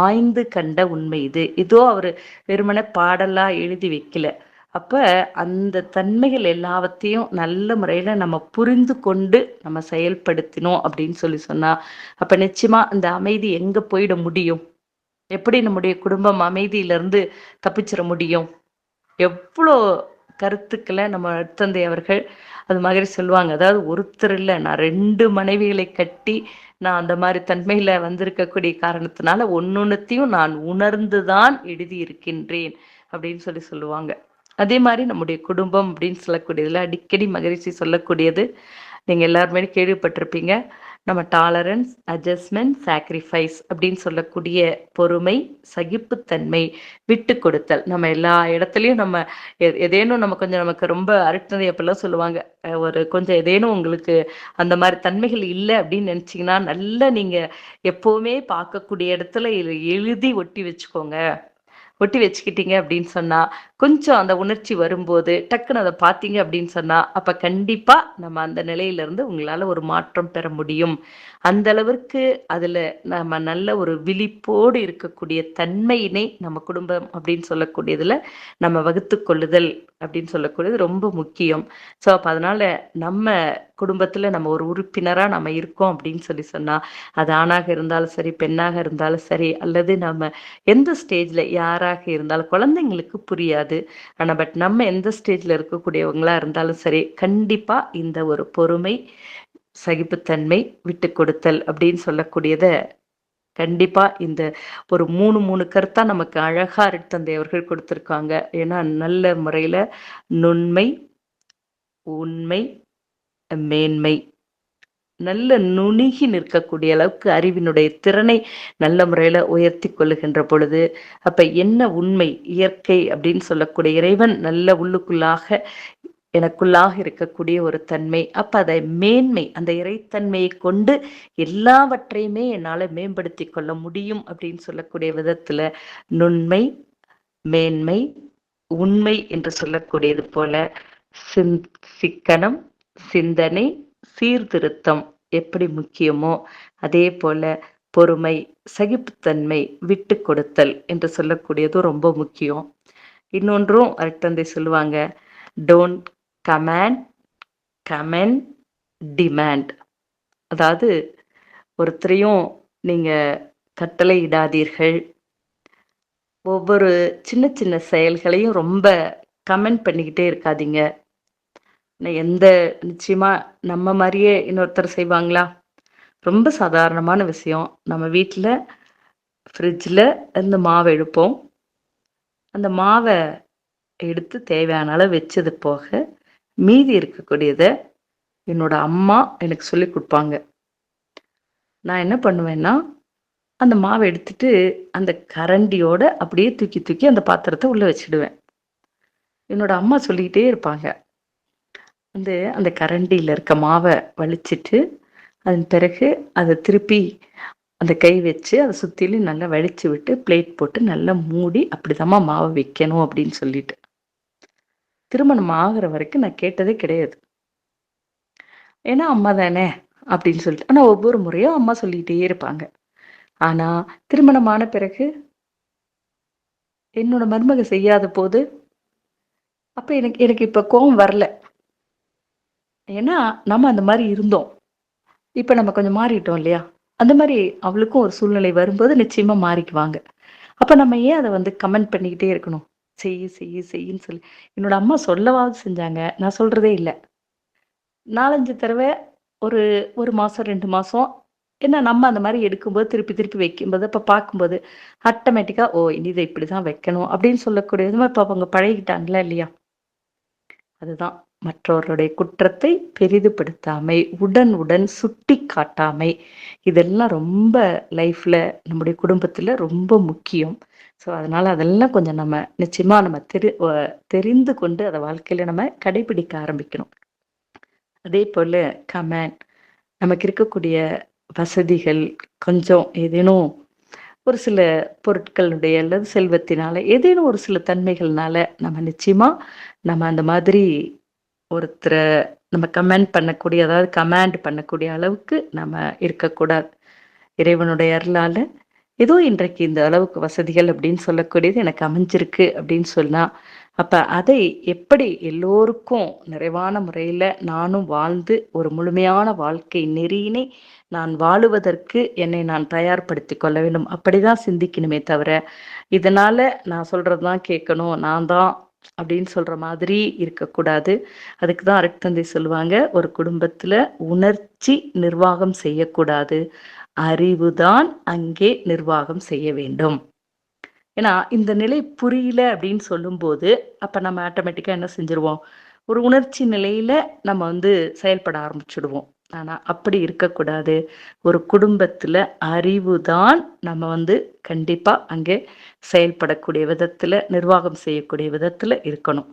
ஆய்ந்து கண்ட உண்மை இது. இதோ அவரு வெறுமனே பாடலா எழுதி வைக்கல. அப்ப அந்த தன்மைகள் எல்லாவற்றையும் நல்ல முறையில நம்ம புரிந்து கொண்டு நம்ம செயல்படுத்தினோம் அப்படின்னு சொல்லி சொன்னா, அப்ப நிச்சயமா அந்த அமைதி எங்க போயிட முடியும்? எப்படி நம்முடைய குடும்பம் அமைதியிலிருந்து தப்பிச்சிட முடியும்? எவ்வளோ கருத்துக்களை நம்ம தந்தை அவர்கள் அது மாதிரி சொல்லுவாங்க. அதாவது ஒருத்தர் இல்ல, நான் 2 மனைவிகளை கட்டி, நான் அந்த மாரி தன்மையில வந்திருக்கக்கூடிய காரணத்தினால, ஒண்ணொண்ணுத்தையும் நான் உணர்ந்து தான் எழுதியிருக்கின்றேன் அப்படின்னு சொல்லுவாங்க. அதே மாரி நம்முடைய குடும்பம் அப்படின்னு சொல்லக்கூடியதுல அடிக்கடி மகிழ்ச்சி சொல்லக்கூடியது, நீங்க எல்லாருமே கேள்விப்பட்டிருப்பீங்க. நம்ம டாலரன்ஸ், அட்ஜஸ்ட்மென்ட், சாக்ரிஃபைஸ் அப்படின்னு சொல்லக்கூடிய பொறுமை, சகிப்புத்தன்மை, விட்டு கொடுத்தல். நம்ம எல்லா இடத்துலயும் நம்ம ஏதேனும் நம்ம கொஞ்சம் நமக்கு ரொம்ப அரட்டது அப்படிலாம் சொல்லுவாங்க. ஒரு கொஞ்சம் ஏதேனும் உங்களுக்கு அந்த மாரி தன்மைகள் இல்ல அப்படின்னு நினைச்சீங்கன்னா, நல்லா நீங்க எப்பவுமே பார்க்கக்கூடிய இடத்துல எழுதி ஒட்டி வச்சுக்கோங்க. ஒட்டி வச்சுக்கிட்டீங்க அப்படின்னு சொன்னா, கொஞ்சம் அந்த உணர்ச்சி வரும்போது, டக்குனு அத பார்த்தீங்க அப்படின்னு சொன்னா, அப்ப கண்டிப்பா நம்ம அந்த நிலையிலிருந்து உங்களால ஒரு மாற்றம் பெற முடியும். அந்த அளவிற்கு அதுல நம்ம நல்ல ஒரு விழிப்போடு இருக்கக்கூடிய தன்மையினை நம்ம குடும்பம் அப்படின்னு சொல்லக்கூடியதுல நம்ம வகுத்துக் கொள்ளுதல் அப்படின்னு சொல்லக்கூடியது ரொம்ப முக்கியம். ஸோ அப்ப அதனால நம்ம குடும்பத்துல நம்ம ஒரு உறுப்பினரா நம்ம இருக்கோம் அப்படின்னு சொன்னா, அது ஆணாக இருந்தாலும் சரி, பெண்ணாக இருந்தாலும் சரி, அல்லது நம்ம எந்த ஸ்டேஜ்ல யாராக இருந்தாலும் குழந்தைங்களுக்கு புரியாது. ஆனா நம்ம எந்த ஸ்டேஜ்ல இருக்கக்கூடியவங்களா இருந்தாலும் சரி, கண்டிப்பா இந்த ஒரு பொறுமை, சகிப்புத்தன்மை, விட்டு கொடுத்தல் அப்படின்னு சொல்லக்கூடியத கண்டிப்பா இந்த ஒரு 3 கருத்தா நமக்கு அழகா அருட்தந்தை அவர்கள் கொடுத்திருக்காங்க. ஏன்னா நல்ல முறையில நுண்மை, உண்மை, மேன்மை, நல்ல நுணுகி நிற்கக்கூடிய அளவுக்கு அறிவினுடைய திறனை நல்ல முறையில உயர்த்தி கொள்ளுகின்ற பொழுது, அப்ப என்ன உண்மை, இயற்கை அப்படின்னு சொல்லக்கூடிய இறைவன் நல்ல உள்ளுக்குள்ளாக எனக்குள்ளாக இருக்கக்கூடிய ஒரு தன்மை. அப்ப அதை மேன்மை, அந்த இறைத்தன்மையை கொண்டு எல்லாவற்றையுமே என்னால மேம்படுத்திக் கொள்ள முடியும் அப்படின்னு சொல்லக்கூடிய விதத்துல நுண்மை, மேன்மை, உண்மை என்று சொல்லக்கூடியது போல சிந் சிக்கனம், சிந்தனை, சீர்திருத்தம் எப்படி முக்கியமோ, அதே போல பொறுமை, சகிப்புத்தன்மை, விட்டு கொடுத்தல் என்று சொல்லக்கூடியதும் ரொம்ப முக்கியம். இன்னொன்றும் அருட்தந்தை சொல்லுவாங்க, டோன்ட் கமாண்ட், கமெண்ட், டிமாண்ட். அதாவது ஒருத்தரையும் நீங்க கட்டளையிடாதீர்கள். ஒவ்வொரு சின்ன சின்ன செயல்களையும் ரொம்ப கமெண்ட் பண்ணிக்கிட்டே இருக்காதீங்க. எந்த நிச்சயமா நம்ம மாரியே இன்னொருத்தர் செய்வாங்களா? ரொம்ப சாதாரணமான விஷயம். நம்ம வீட்ல ஃப்ரிட்ஜ்ல இருந்து மாவு எடுப்போம். அந்த மாவ எடுத்து தேவையான அளவு வச்சது போக, மீதி இருக்கக்கூடியத என்னோட அம்மா எனக்கு சொல்லிக் குடுப்பாங்க. நான் என்ன பண்ணுவேன்னா, அந்த மாவ எடுத்துட்டு அந்த கரண்டியோட அப்படியே தூக்கி தூக்கி அந்த பாத்திரத்த உள்ள வச்சுடுவேன். என்னோட அம்மா சொல்லிக்கிட்டே இருப்பாங்க. அந்த கரண்டியில இருக்க மாவ வழிச்சிட்டு, அதன் பிறகு அத திருப்பி அந்த கை வச்சு அத சுத்திலும் நல்லா வழிச்சு விட்டு, பிளேட் போட்டு நல்லா மூடி அப்படிதாம்மா மாவ வைக்கணும் அப்படின்னு சொல்லிட்டு. திருமணம் ஆகுற வரைக்கும் நான் கேட்டதே கிடையாது. ஏன்னா அம்மா தானே அப்படின்னு சொல்லிட்டு. ஆனா ஒவ்வொரு முறையும் அம்மா சொல்லிக்கிட்டே இருப்பாங்க. ஆனா திருமணமான பிறகு என்னோட மருமக செய்யாத போது, அப்ப எனக்கு எனக்கு இப்ப கோவம் வரல. ஏன்னா நம்ம அந்த மாரி இருந்தோம். இப்ப நம்ம கொஞ்சம் மாறிட்டோம் இல்லையா? அந்த மாரி அவளுக்கும் ஒரு சூழ்நிலை வரும்போது நிச்சயமா மாறிக்குவாங்க. அப்ப நம்ம ஏன் அத கமெண்ட் பண்ணிக்கிட்டே இருக்கணும்? செய்யு, செய்யு, செய்யுன்னு சொல்லி. என்னோட அம்மா சொல்லவாவது செஞ்சாங்க. நான் சொல்றதே இல்ல. 4, 5 தடவ ஒரு 1 மாசம், 2 மாசம் ஏன்னா நம்ம அந்த மாரி எடுக்கும்போது, திருப்பி திருப்பி வைக்கும்போது, அப்ப பார்க்கும்போது, ஆட்டோமேட்டிக்கா ஓ! இனி இத இப்படிதான் வைக்கணும் அப்படின்னு சொல்லக்கூடிய விதமா இப்ப அவங்க பழகிட்டாங்களா இல்லையா? அதுதான். மற்றவர்களுடைய குற்றத்தை பெரிதுபடுத்தாமை, உடன் சுட்டிக்காட்டாமை, இதெல்லாம் ரொம்ப லைஃப்ல நம்முடைய குடும்பத்துல ரொம்ப முக்கியம். ஸோ, அதனால அதெல்லாம் கொஞ்சம் நம்ம நிச்சயமா நம்ம தெரிந்து கொண்டு அத வாழ்க்கையில நம்ம கடைபிடிக்க ஆரம்பிக்கணும். அதே போல கமெண்ட் நமக்கு இருக்கக்கூடிய வசதிகள் கொஞ்சம் ஏதேனும் ஒரு சில பொருட்களுடைய அல்லது செல்வத்தினால ஏதேனும் ஒரு சில தன்மைகள்னால நம்ம நிச்சயமா நம்ம அந்த மாதிரி ஒருத்தர நம்ம கமெண்ட் பண்ணக்கூடிய அதாவது கமாண்ட் பண்ணக்கூடிய அளவுக்கு நம்ம இருக்கக்கூடாது. இறைவனுடைய அருளால ஏதோ இன்றைக்கு இந்த அளவுக்கு வசதிகள் அப்படின்னு சொல்லக்கூடியது எனக்கு அமைஞ்சிருக்கு அப்படின்னு சொன்னா, அப்ப அதை எப்படி எல்லோருக்கும் நிறைவான முறையில நானும் வாழ்ந்து ஒரு முழுமையான வாழ்க்கை நெறியினை நான் வாழுவதற்கு என்னை நான் தயார்படுத்திக் கொள்ள வேண்டும். அப்படிதான் சிந்திக்கணுமே தவிர, இதனால நான் சொல்றது தான் கேட்கணும். நான் தான் அப்படின்னு சொல்ற மாதிரி இருக்கக்கூடாது. அதுக்கு தான் அருட்தந்தை சொல்லுவாங்க, ஒரு குடும்பத்துல உணர்ச்சி நிர்வாகம் செய்யக்கூடாது. அறிவுதான் அங்கே நிர்வாகம் செய்ய வேண்டும். ஏன்னா, இந்த நிலை புரியல அப்படின்னு சொல்லும்போது, அப்ப நம்ம ஆட்டோமேட்டிக்கா என்ன செஞ்சுருவோம்? ஒரு உணர்ச்சி நிலையில நம்ம செயல்பட ஆரம்பிச்சுடுவோம். ஆனா, அப்படி இருக்கக்கூடாது. ஒரு குடும்பத்துல அறிவு தான் நம்ம கண்டிப்பா அங்கே செயல்படக்கூடிய விதத்துல, நிர்வாகம் செய்யக்கூடிய விதத்துல இருக்கணும்.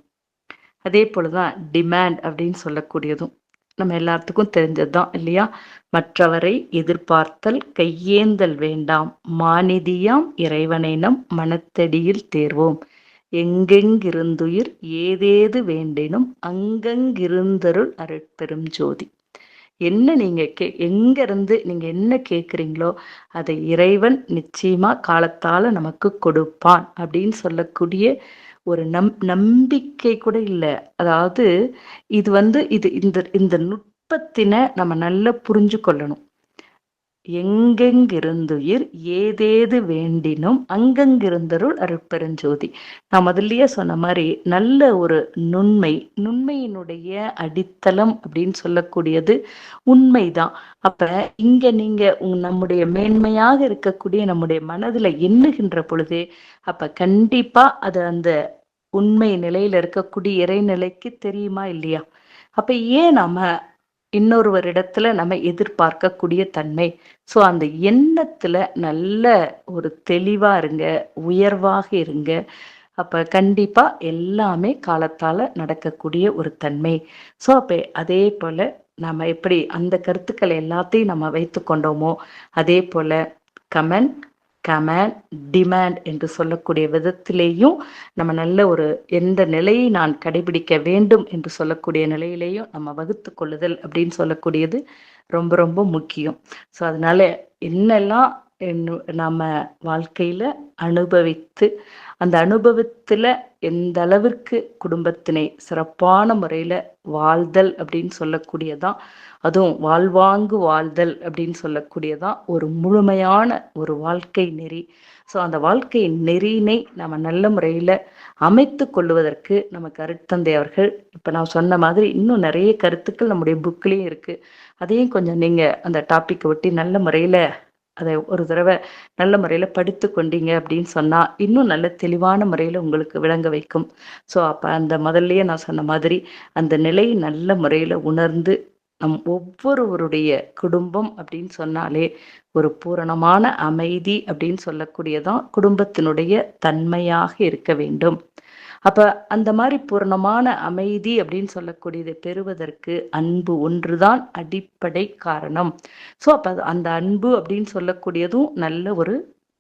அதே போல தான் டிமாண்ட் அப்படின்னு சொல்லக்கூடியதும். நம்ம எல்லாத்துக்கும் தெரிஞ்சது தான் இல்லையா? மற்றவரை எதிர்பார்த்தல் கையேந்தல் வேண்டாம். மாநிதியாம் இறைவனை நம் மனத்தடியில் தேர்வோம். எங்கெங்கிருந்துயிர் ஏதேது வேண்டினும் அங்கங்கிருந்தருள் அருட்பெரும் ஜோதி. என்ன நீங்க எங்க இருந்து நீங்க என்ன கேட்குறீங்களோ, அதை இறைவன் நிச்சயமா காலத்தால நமக்கு கொடுப்பான் அப்படின்னு சொல்லக்கூடிய ஒரு நம்பிக்கை கூட இல்ல. அதாவது இது இது இந்த இந்த நுட்பத்தின நம்ம நல்லா புரிஞ்சு கொள்ளணும். எங்கெங்கிருந்துயிர் ஏதேது வேண்டினும் அங்கங்கிருந்தருள் அருட்பெருஞ்சோதி. நான் முதல்லயே சொன்ன மாரி நல்ல ஒரு நுண்மை, நுண்மையினுடைய அடித்தளம் அப்படின்னு சொல்லக்கூடியது உண்மைதான். அப்ப இங்க நீங்க நம்முடைய மேன்மையாக இருக்கக்கூடிய நம்முடைய மனதுல எண்ணுகின்ற பொழுதே, அப்ப கண்டிப்பா அது அந்த உண்மை நிலையில இருக்கக்கூடிய இறைநிலைக்கு தெரியுமா இல்லையா? அப்ப ஏன் நாம இன்னொருவரிடத்துல நம்ம எதிர்பார்க்கக்கூடிய தன்மை. ஸோ அந்த எண்ணத்துல நல்ல ஒரு தெளிவா இருங்க, உயர்வாக இருங்க. அப்ப கண்டிப்பா எல்லாமே காலத்தால நடக்கக்கூடிய ஒரு தன்மை. ஸோ அப்ப அதே போல நம்ம எப்படி அந்த கருத்துக்கள் எல்லாத்தையும் நம்ம வைத்துக் கொண்டோமோ, அதே போல கமெண்ட், கமாண்ட், டிமாண்ட் என்று சொல்லக்கூடிய விதத்திலேயும் நம்ம நல்ல ஒரு எந்த நிலையை நான் கடைபிடிக்க வேண்டும் என்று சொல்லக்கூடிய நிலையிலேயும் நம்ம வகுத்து கொள்ளுதல் அப்படின்னு சொல்லக்கூடியது ரொம்ப ரொம்ப முக்கியம். ஸோ அதனால என்னெல்லாம் நம்ம வாழ்க்கையில அனுபவித்து அந்த அனுபவத்துல எந்த அளவிற்கு குடும்பத்தினை சிறப்பான முறையில வாழ்தல் அப்படின்னு சொல்லக்கூடியதான், அதுவும் வாழ்வாங்கு வாழ்தல் அப்படின்னு சொல்லக்கூடியதான் ஒரு முழுமையான ஒரு வாழ்க்கை நெறி. ஸோ அந்த வாழ்க்கை நெறியினை நம்ம நல்ல முறையில அமைத்து கொள்ளுவதற்கு நமக்கு அருட்தந்தை அவர்கள் இப்ப நான் சொன்ன மாதிரி இன்னும் நிறைய கருத்துக்கள் நம்முடைய புக்லயும் இருக்கு. அதையும் கொஞ்சம் நீங்க அந்த டாபிக் ஒட்டி நல்ல முறையில அதை ஒரு தடவை நல்ல முறையில படித்து கொண்டீங்க அப்படின்னு சொன்னா இன்னும் நல்ல தெளிவான முறையில உங்களுக்கு விளங்க வைக்கும். ஸோ அப்ப அந்த முதல்லயே நான் சொன்ன மாதிரி அந்த நிலை நல்ல முறையில உணர்ந்து நம் ஒவ்வொருவருடைய குடும்பம் அப்படின்னு சொன்னாலே ஒரு பூரணமான அமைதி அப்படின்னு சொல்லக்கூடியதான் குடும்பத்தினுடைய தன்மையாக இருக்க வேண்டும். அப்ப அந்த மாதிரி பூரணமான அமைதி அப்படின்னு சொல்லக்கூடியதை பெறுவதற்கு அன்பு ஒன்றுதான் அடிப்படை காரணம். ஸோ அப்ப அந்த அன்பு அப்படின்னு சொல்லக்கூடியதும் நல்ல ஒரு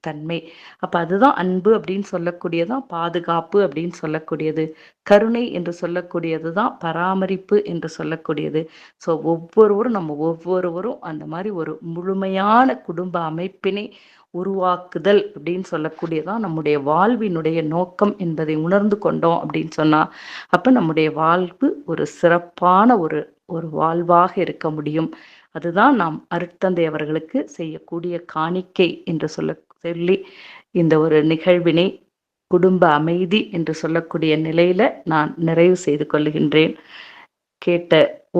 தன்மை. அப்ப அதுதான் அன்பு அப்படின்னு சொல்லக்கூடியதான் பாதுகாப்பு அப்படின்னு சொல்லக்கூடியது. கருணை என்று சொல்லக்கூடியது தான் பராமரிப்பு என்று சொல்லக்கூடியது. ஸோ நம்ம ஒவ்வொருவரும் அந்த மாதிரி ஒரு முழுமையான குடும்ப அமைப்பினை உருவாக்குதல் அப்படின்னு சொல்லக்கூடியதான் நம்முடைய வாழ்வினுடைய நோக்கம் என்பதை உணர்ந்து கொண்டோம் அப்படின்னு சொன்னா அப்ப நம்முடைய வாழ்வு ஒரு சிறப்பான ஒரு ஒரு வாழ்வாக இருக்க முடியும். அதுதான் நாம் அருட்தந்தை அவர்களுக்கு செய்யக்கூடிய காணிக்கை என்று சொல்லி இந்த ஒரு நிகழ்வினை குடும்ப அமைதி என்று சொல்லக்கூடிய நிலையில நான் நிறைவு செய்து கொள்கின்றேன். கேட்ட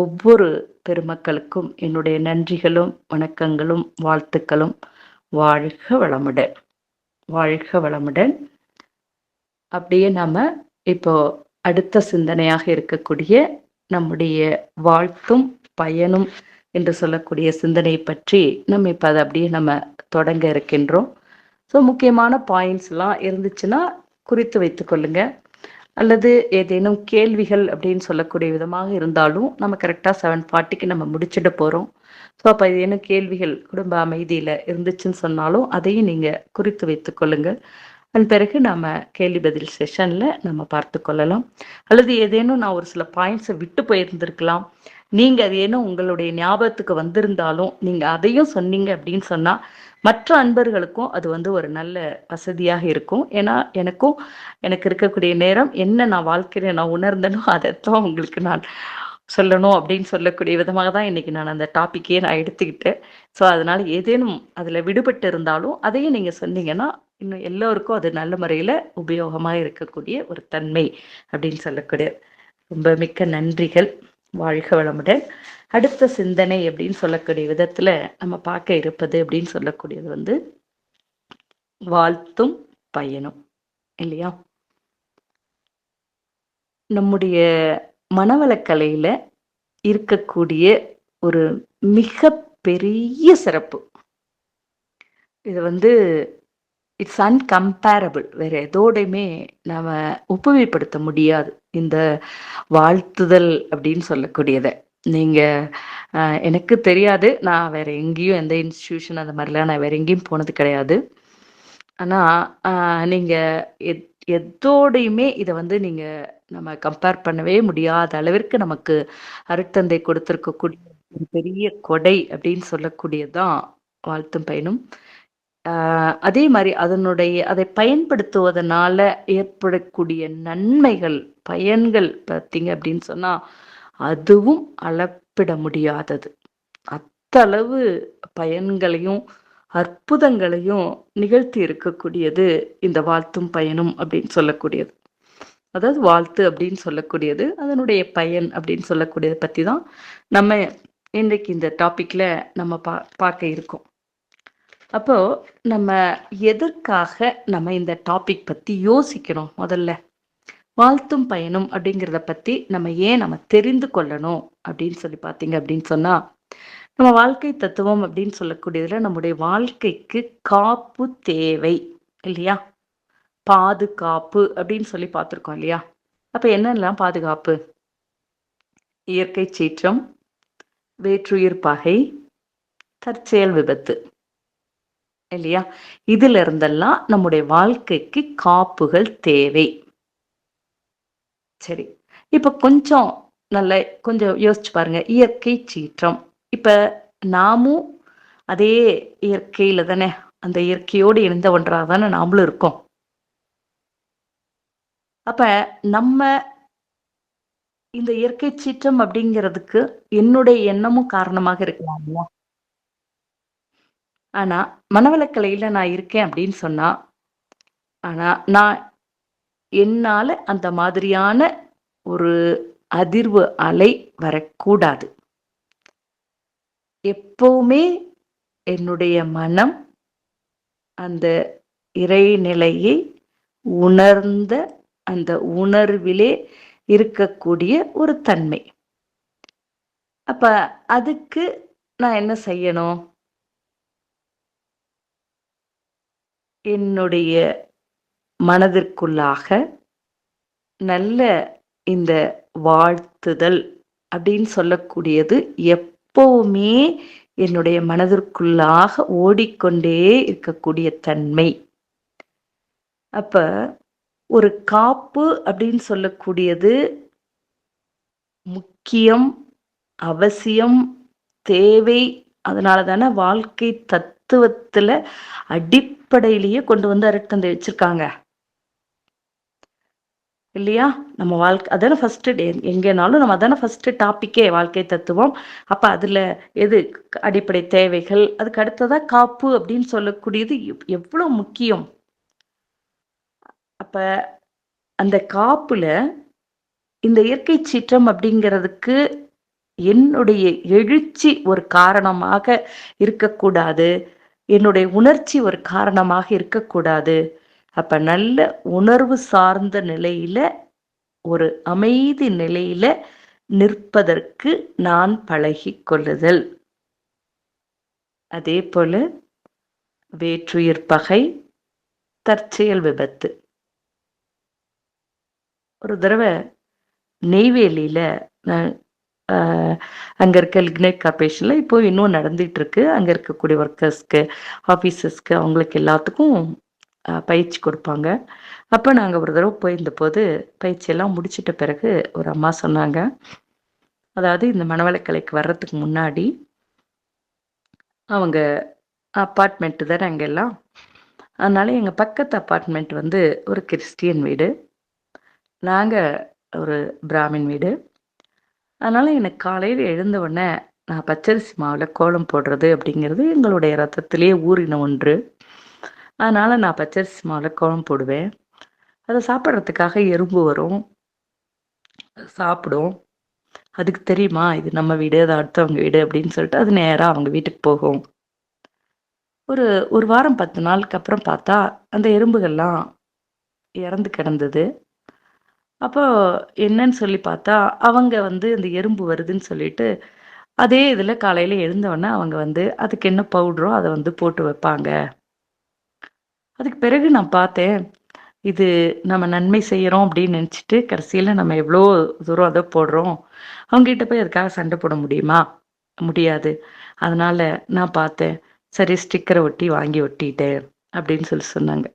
ஒவ்வொரு பெருமக்களுக்கும் என்னுடைய நன்றிகளும் வணக்கங்களும் வாழ்த்துக்களும். வாழ்க வளமுடன். வாழ்க வளமுடன். அப்படியே நாம இப்போ அடுத்த சிந்தனையாக இருக்கக்கூடிய நம்முடைய வாழ்த்தும் பயனும் என்று சொல்லக்கூடிய சிந்தனை பற்றி நம்ம இப்போ அதை அப்படியே நம்ம தொடங்க இருக்கின்றோம். ஸோ முக்கியமான பாயிண்ட்ஸ்லாம் இருந்துச்சுன்னா குறித்து வைத்துக்கொள்ளுங்க. அல்லது ஏதேனும் கேள்விகள் அப்படின்னு சொல்லக்கூடிய விதமாக இருந்தாலும் நம்ம கரெக்டாக 7:40க்கு நம்ம முடிச்சுட்டு போகிறோம். ஸோ அப்போ ஏதேனும் கேள்விகள் குடும்ப அமைதியில் இருந்துச்சுன்னு சொன்னாலும் அதையும் நீங்கள் குறித்து வைத்துக்கொள்ளுங்க. அதன் பிறகு நம்ம கேள்வி பதில் செஷனில் நம்ம பார்த்து கொள்ளலாம். அல்லது ஏதேனும் நான் ஒரு சில பாயிண்ட்ஸை விட்டு போயிருந்திருக்கலாம், நீங்கள் அது ஏனும் உங்களுடைய ஞாபகத்துக்கு வந்திருந்தாலும் நீங்கள் அதையும் சொன்னீங்க அப்படின்னு சொன்னால் மற்ற அன்பர்களுக்கும் அது ஒரு நல்ல வசதியாக இருக்கும். ஏன்னா எனக்கு இருக்கக்கூடிய நேரம் என்ன நான் வாழ்க்கையில் நான் உணர்ந்தனோ அதைத்தான் உங்களுக்கு நான் சொல்லணும் அப்படின்னு சொல்லக்கூடிய விதமாக தான் இன்னைக்கு நான் அந்த டாப்பிக்கே நான் எடுத்துக்கிட்டேன். ஸோ அதனால ஏதேனும் அதில் விடுபட்டு இருந்தாலும் அதையும் நீங்கள் சொன்னீங்கன்னா இன்னும் எல்லோருக்கும் அது நல்ல முறையில் உபயோகமாக இருக்கக்கூடிய ஒரு தன்மை அப்படின்னு சொல்லக்கூடிய. ரொம்ப மிக்க நன்றிகள். வாழ்க வளமுடன். அடுத்த சிந்தனை அப்படின்னு சொல்லக்கூடிய விதத்துல நம்ம பார்க்க இருப்பது அப்படின்னு சொல்லக்கூடியது வந்து வாழ்த்தும் பயனும் இல்லையா? நம்முடைய மனவளக்கலையில இருக்கக்கூடிய ஒரு மிக பெரிய சிறப்பு. இது வந்து இட்ஸ் அன்கம்பேரபிள். வேற எதோடையுமே நாம ஒப்புமைப்படுத்த முடியாது இந்த வாழ்த்துதல் அப்படின்னு சொல்லக்கூடியதை. நீங்க எனக்கு தெரியாது, நான் வேற எங்கேயும் எந்த இன்ஸ்டிடியூஷன் அந்த மாதிரிலாம் நான் வேற எங்கேயும் போனது கிடையாது. ஆனா நீங்க எதோடையுமே இதை வந்து நீங்க நம்ம கம்பேர் பண்ணவே முடியாத அளவிற்கு நமக்கு அருட்தந்தை கொடுத்திருக்கக்கூடிய ஒரு பெரிய கொடை அப்படின்னு சொல்லக்கூடியதுதான் வாழ்த்தும் பயனும். அதே மாதிரி அதை பயன்படுத்துவதனால ஏற்படக்கூடிய நன்மைகள், பயன்கள் பார்த்தீங்க அப்படின்னு சொன்னா அதுவும் அளப்பிட முடியாதது. அத்தளவு பயன்களையும் அற்புதங்களையும் நிகழ்த்தி இருக்கக்கூடியது இந்த வாழ்த்தும் பயனும் அப்படின்னு சொல்லக்கூடியது. அதாவது வாழ்த்து அப்படின்னு சொல்லக்கூடியது, அதனுடைய பயன் அப்படின்னு சொல்லக்கூடியதை பத்தி தான் நம்ம இன்றைக்கு இந்த டாபிக்ல நம்ம பார்க்க இருக்கோம். அப்போ நம்ம எதற்காக நம்ம இந்த டாபிக் பத்தி யோசிக்கணும்? முதல்ல வாழ்த்தும் பயனும் அப்படிங்கிறத பத்தி நம்ம தெரிந்து கொள்ளணும் அப்படின்னு சொல்லி பார்த்தீங்க அப்படின்னு சொன்னா, நம்ம வாழ்க்கை தத்துவம் அப்படின்னு சொல்லக்கூடியதுல நம்முடைய வாழ்க்கைக்கு காப்பு தேவை இல்லையா? பாதுகாப்பு அப்படின்னு சொல்லி பார்த்துருக்கோம் இல்லையா? அப்ப என்னெல்லாம் பாதுகாப்பு? இயற்கை சீற்றம், வேற்றுயிர் பகை, தற்செயல் விபத்து இல்லையா? இதுல இருந்தெல்லாம் நம்முடைய வாழ்க்கைக்கு காப்புகள் தேவை. சரி, இப்ப கொஞ்சம் யோசிச்சு பாருங்க. இயற்கை சீற்றம். இப்ப நாமும் அதே இயற்கையில தானே, அந்த இயற்கையோடு இணைந்த ஒன்றாக தானே நாமளும் இருக்கோம். அப்ப நம்ம இந்த இயற்கை சீற்றம் அப்படிங்கிறதுக்கு என்னுடைய எண்ணமும் காரணமாக இருக்கலாம் இல்லையா? ஆனா மனவளக்கலையில நான் இருக்கேன் அப்படின்னு சொன்னா, ஆனா நான் என்னால அந்த மாதிரியான ஒரு அதிர்வு அலை வரக்கூடாது. எப்பவுமே என்னுடைய மனம் அந்த இறைநிலையை உணர்ந்த அந்த உணர்விலே இருக்கக்கூடிய ஒரு தன்மை. அப்ப அதுக்கு நான் என்ன செய்யணும்? என்னுடைய மனதிற்குள்ளாக நல்ல இந்த வாழ்த்துதல் அப்படின்னு சொல்லக்கூடியது எப்பவுமே என்னுடைய மனதிற்குள்ளாக ஓடிக்கொண்டே இருக்கக்கூடிய தன்மை. அப்ப ஒரு காப்பு அப்படின்னு சொல்லக்கூடியது முக்கியம், அவசியம், தேவை. அதனால தானே வாழ்க்கை தத்துவத்துல அடிப்படையிலேயே கொண்டு வந்து அருட்தந்தை வச்சிருக்காங்க இல்லையா? நம்ம வாழ்க்கை அதான ஃபர்ஸ்ட் டே, எங்கேனாலும் நம்ம அதான ஃபர்ஸ்ட் டாபிக்கே, வாழ்க்கை தத்துவம். அப்ப அதுல எது அடிப்படை தேவைகள், அதுக்கு அடுத்ததா காப்பு அப்படின்னு சொல்லக்கூடியது எவ்வளவு முக்கியம். அப்ப அந்த காப்புல இந்த இயற்கை சீற்றம் அப்படிங்கிறதுக்கு என்னுடைய எழுச்சி ஒரு காரணமாக இருக்கக்கூடாது, என்னுடைய உணர்ச்சி ஒரு காரணமாக இருக்கக்கூடாது. அப்ப நல்ல உணர்வு சார்ந்த நிலையில, ஒரு அமைதி நிலையில நிற்பதற்கு நான் பழகிக் கொள்ளுதல். அதே போல வேற்றுயிர் பகை, தற்செயல் விபத்து. ஒரு தடவை நெய்வேலியில அங்க இருக்க லிக்னைட் கார்பரேஷன்ல இப்போ இன்னும் நடந்துட்டு இருக்கு. அங்க இருக்கக்கூடிய ஒர்க்கர்ஸ்க்கு, ஆபீசர்ஸ்க்கு, அவங்களுக்கு எல்லாத்துக்கும் பயிற்சி கொடுப்பாங்க. அப்ப நாங்க ஒரு தடவை போயிருந்தபோது பயிற்சியெல்லாம் முடிச்சிட்ட பிறகு ஒரு அம்மா சொன்னாங்க, அதாவது இந்த மனவளக்கலைக்கு வர்றதுக்கு முன்னாடி அவங்க அப்பார்ட்மெண்ட் தானே அங்கெல்லாம். அதனால எங்க பக்கத்து அப்பார்ட்மெண்ட் வந்து ஒரு கிறிஸ்டியன் வீடு, நாங்க ஒரு பிராமின் வீடு. அதனால எனக்கு காலையில் எழுந்த உடனே நான் பச்சரிசி மாவில் கோலம் போடுறது அப்படிங்கிறது எங்களுடைய ரத்தத்திலேயே ஊறின ஒன்று. அதனால நான் பச்சரிசி மாவுல குழம்பு போடுவேன். அத சாப்பிடுறதுக்காக எறும்பு வரும். சாப்பிடும். அதுக்கு தெரியுமா, இது நம்ம வீடு, அது அடுத்தவங்க வீடு அப்படின்னு சொல்லிட்டு அது நேரா அவங்க வீட்டுக்கு போகும். ஒரு 1 வாரம் 10 நாளுக்கு அப்புறம் பார்த்தா, அந்த எறும்புகள்லாம் இறந்து கிடந்தது. அப்போ என்னன்னு சொல்லி பார்த்தா, அவங்க வந்து இந்த எறும்பு வருதுன்னு சொல்லிட்டு, அதே இதில காலையில எழுந்தவுடனே அவங்க வந்து அதுக்கு என்ன பவுடரோ அத வந்து போட்டு வைப்பாங்க. அதுக்கு பிறகு நான் பார்த்தேன், இது நம்ம நன்மை செய்றோம் அப்படின்னு நினைச்சுட்டு, கடைசியில நம்ம எவ்வளோ தூரம் அத போடுறோம். அவங்ககிட்ட போய் அதுக்காக சண்டை போட முடியுமா? முடியாது. அதனால நான் பார்த்தேன். சரி ஸ்டிக்கர ஒட்டி வாங்கி ஒட்டிட்டேன் அப்படின்னு சொல்லி சொன்னாங்க.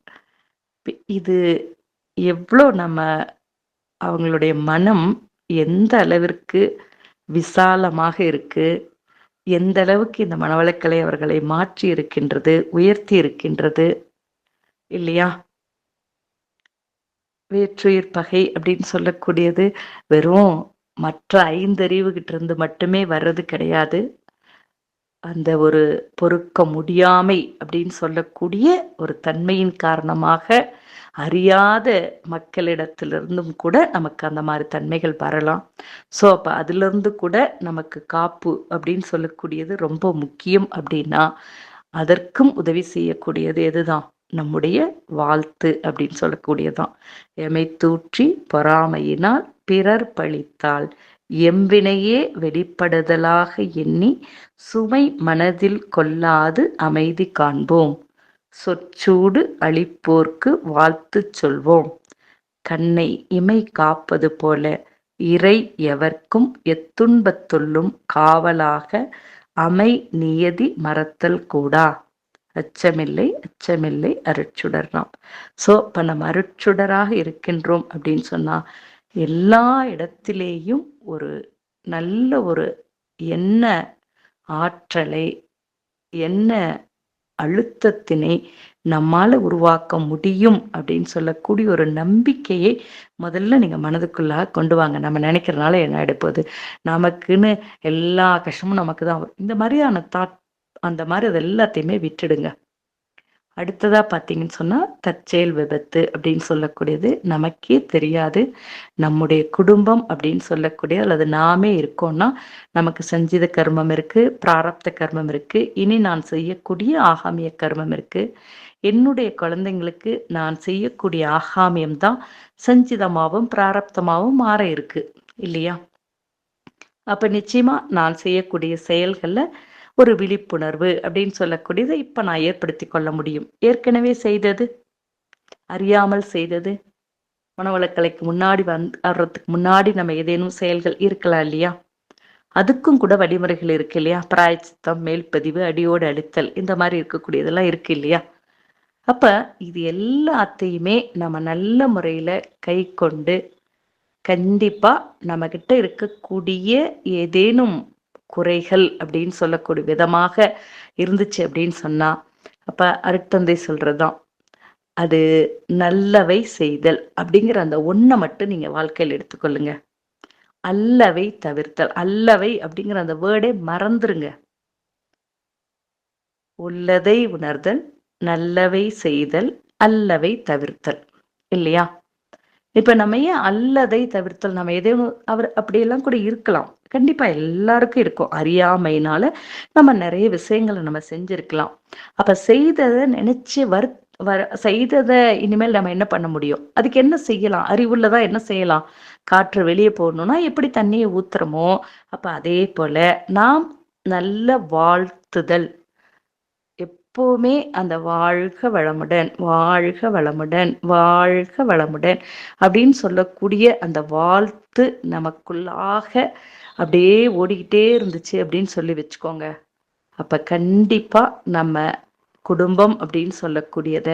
இது எவ்வளோ நம்ம அவங்களுடைய மனம் எந்த அளவிற்கு விசாலமாக இருக்கு. எந்த அளவுக்கு இந்த மனவளக்கலை அவர்களை மாற்றி இருக்கின்றது, உயர்த்தி இருக்கின்றது இல்லையா? வேற்றுயிர் பகை அப்படின்னு சொல்லக்கூடியது வெறும் மற்ற 5 அறிவுகிட்ட இருந்து மட்டுமே வர்றது கிடையாது. அந்த ஒரு பொறுக்க முடியாமை அப்படின்னு சொல்லக்கூடிய ஒரு தன்மையின் காரணமாக அறியாத மக்களிடத்திலிருந்தும் கூட நமக்கு அந்த மாதிரி தன்மைகள் வரலாம். ஸோ அப்போ அதிலிருந்து கூட நமக்கு காப்பு அப்படின்னு சொல்லக்கூடியது ரொம்ப முக்கியம் அப்படின்னா அதற்கும் உதவி செய்யக்கூடியது எதுதான்? நம்முடைய வாழ்த்து அப்படின்னு சொல்லக்கூடியதுதான். எமை தூற்றி பொறாமையினால் பிறர் பழித்தால் எம்பினையே வெளிப்படுதலாக எண்ணி சுமை மனதில் கொள்ளாது அமைதி காண்போம். சொற்சூடு அளிப்போர்க்கு வாழ்த்துச் சொல்வோம். கண்ணை இமை காப்பது போல இறை எவர்க்கும் எத்துன்பத்துள்ளும் காவலாக அமை நியதி மறத்தல் கூடா. அச்சமில்லை அச்சமில்லை அருட்சுடர் நாம். ஸோ இப்போ நம்ம அருட்சுடராக இருக்கின்றோம் அப்படின்னு சொன்னா எல்லா இடத்திலேயும் ஒரு நல்ல ஒரு என்ன ஆற்றலை என்ன அழுத்தத்தினை நம்மால உருவாக்க முடியும் அப்படின்னு சொல்லக்கூடிய ஒரு நம்பிக்கையை முதல்ல நீங்க மனதுக்குள்ளாக கொண்டு வாங்க. நம்ம நினைக்கிறனால என்ன எடுப்பது, நமக்குன்னு எல்லா கஷ்டமும் நமக்கு தான் வரும். இந்த மாதிரியான தாட் அந்த மாதிரி அது எல்லாத்தையுமே விட்டுடுங்க. அடுத்ததா பார்த்தீங்கன்னு சொன்னா, தற்செயல் விபத்து அப்படின்னு சொல்லக்கூடியது நமக்கே தெரியாது. நம்முடைய குடும்பம் அப்படின்னு சொல்லக்கூடிய அல்லது நாமே இருக்கோம்னா, நமக்கு சஞ்சித கர்மம் இருக்கு, பிராரப்த கர்மம் இருக்கு. இனி நான் செய்யக்கூடிய ஆகாமிய கர்மம் இருக்கு. என்னுடைய குழந்தைங்களுக்கு நான் செய்யக்கூடிய ஆகாமியம் தான் சஞ்சிதமாவும், பிராரப்தமாவும் மாற இருக்கு. இல்லையா? அப்ப நிச்சயமா நான் செய்யக்கூடிய செயல்கள்ல ஒரு விழிப்புணர்வு அப்படின்னு சொல்லக்கூடியதை இப்ப நான் ஏற்படுத்திக் கொள்ள முடியும். ஏற்கனவே செய்தது, அறியாமல் செய்தது, மனவளக்கலைக்கு முன்னாடி வர்றதுக்கு முன்னாடி நம்ம ஏதேனும் செயல்கள் இருக்கலாம் இல்லையா? அதுக்கும் கூட வழிமுறைகள் இருக்கு இல்லையா? பிராயச்சித்தம், மேல்பதிவு, அடியோடு அழித்தல் இந்த மாதிரி இருக்கக்கூடியதெல்லாம் இருக்கு இல்லையா? அப்ப இது எல்லாத்தையுமே நம்ம நல்ல முறையில கை கொண்டு கண்டிப்பா நம்மகிட்ட இருக்கக்கூடிய ஏதேனும் குறைகள் அப்படின்னு சொல்லக்கூடிய விதமாக இருந்துச்சு அப்படின்னு சொன்னா, அப்ப அருட்தந்தை சொல்றதுதான். அது நல்லவை செய்தல் அப்படிங்கிற அந்த ஒண்ண மட்டும் நீங்க வாழ்க்கையில எடுத்துக்கொள்ளுங்க. அல்லவை தவிர்த்தல். அல்லவை அப்படிங்கிற அந்த வேர்டே மறந்துருங்க. உள்ளதை உணர்தல், நல்லவை செய்தல், அல்லவை தவிர்த்தல். இல்லையா? இப்ப நம்ம ஏன் அல்லதை தவிர்த்தல் நம்ம எதையும் அவர் அப்படியெல்லாம் கூட இருக்கலாம். கண்டிப்பா எல்லாருக்கும் இருக்கும். அறியாமையினால நம்ம நிறைய விஷயங்கள நம்ம செஞ்சிருக்கலாம். அப்ப செய்தத நினைச்சு செய்தத இனிமேல் நம்ம என்ன பண்ண முடியும்? அதுக்கு என்ன செய்யலாம்? அறிவுள்ளதா என்ன செய்யலாம்? காற்று வெளியே போகணும்னா எப்படி தண்ணிய ஊத்துறோமோ, அப்ப அதே போல நாம் நல்ல வாழ்த்துதல் எப்பவுமே அந்த வாழ்க வளமுடன், வாழ்க வளமுடன், வாழ்க வளமுடன் அப்படின்னு சொல்லக்கூடிய அந்த வாழ்த்து நமக்குள்ளாக அப்படியே ஓடிக்கிட்டே இருந்துச்சு அப்படின்னு சொல்லி வச்சுக்கோங்க. அப்ப கண்டிப்பா நம்ம குடும்பம் அப்படின்னு சொல்லக்கூடியத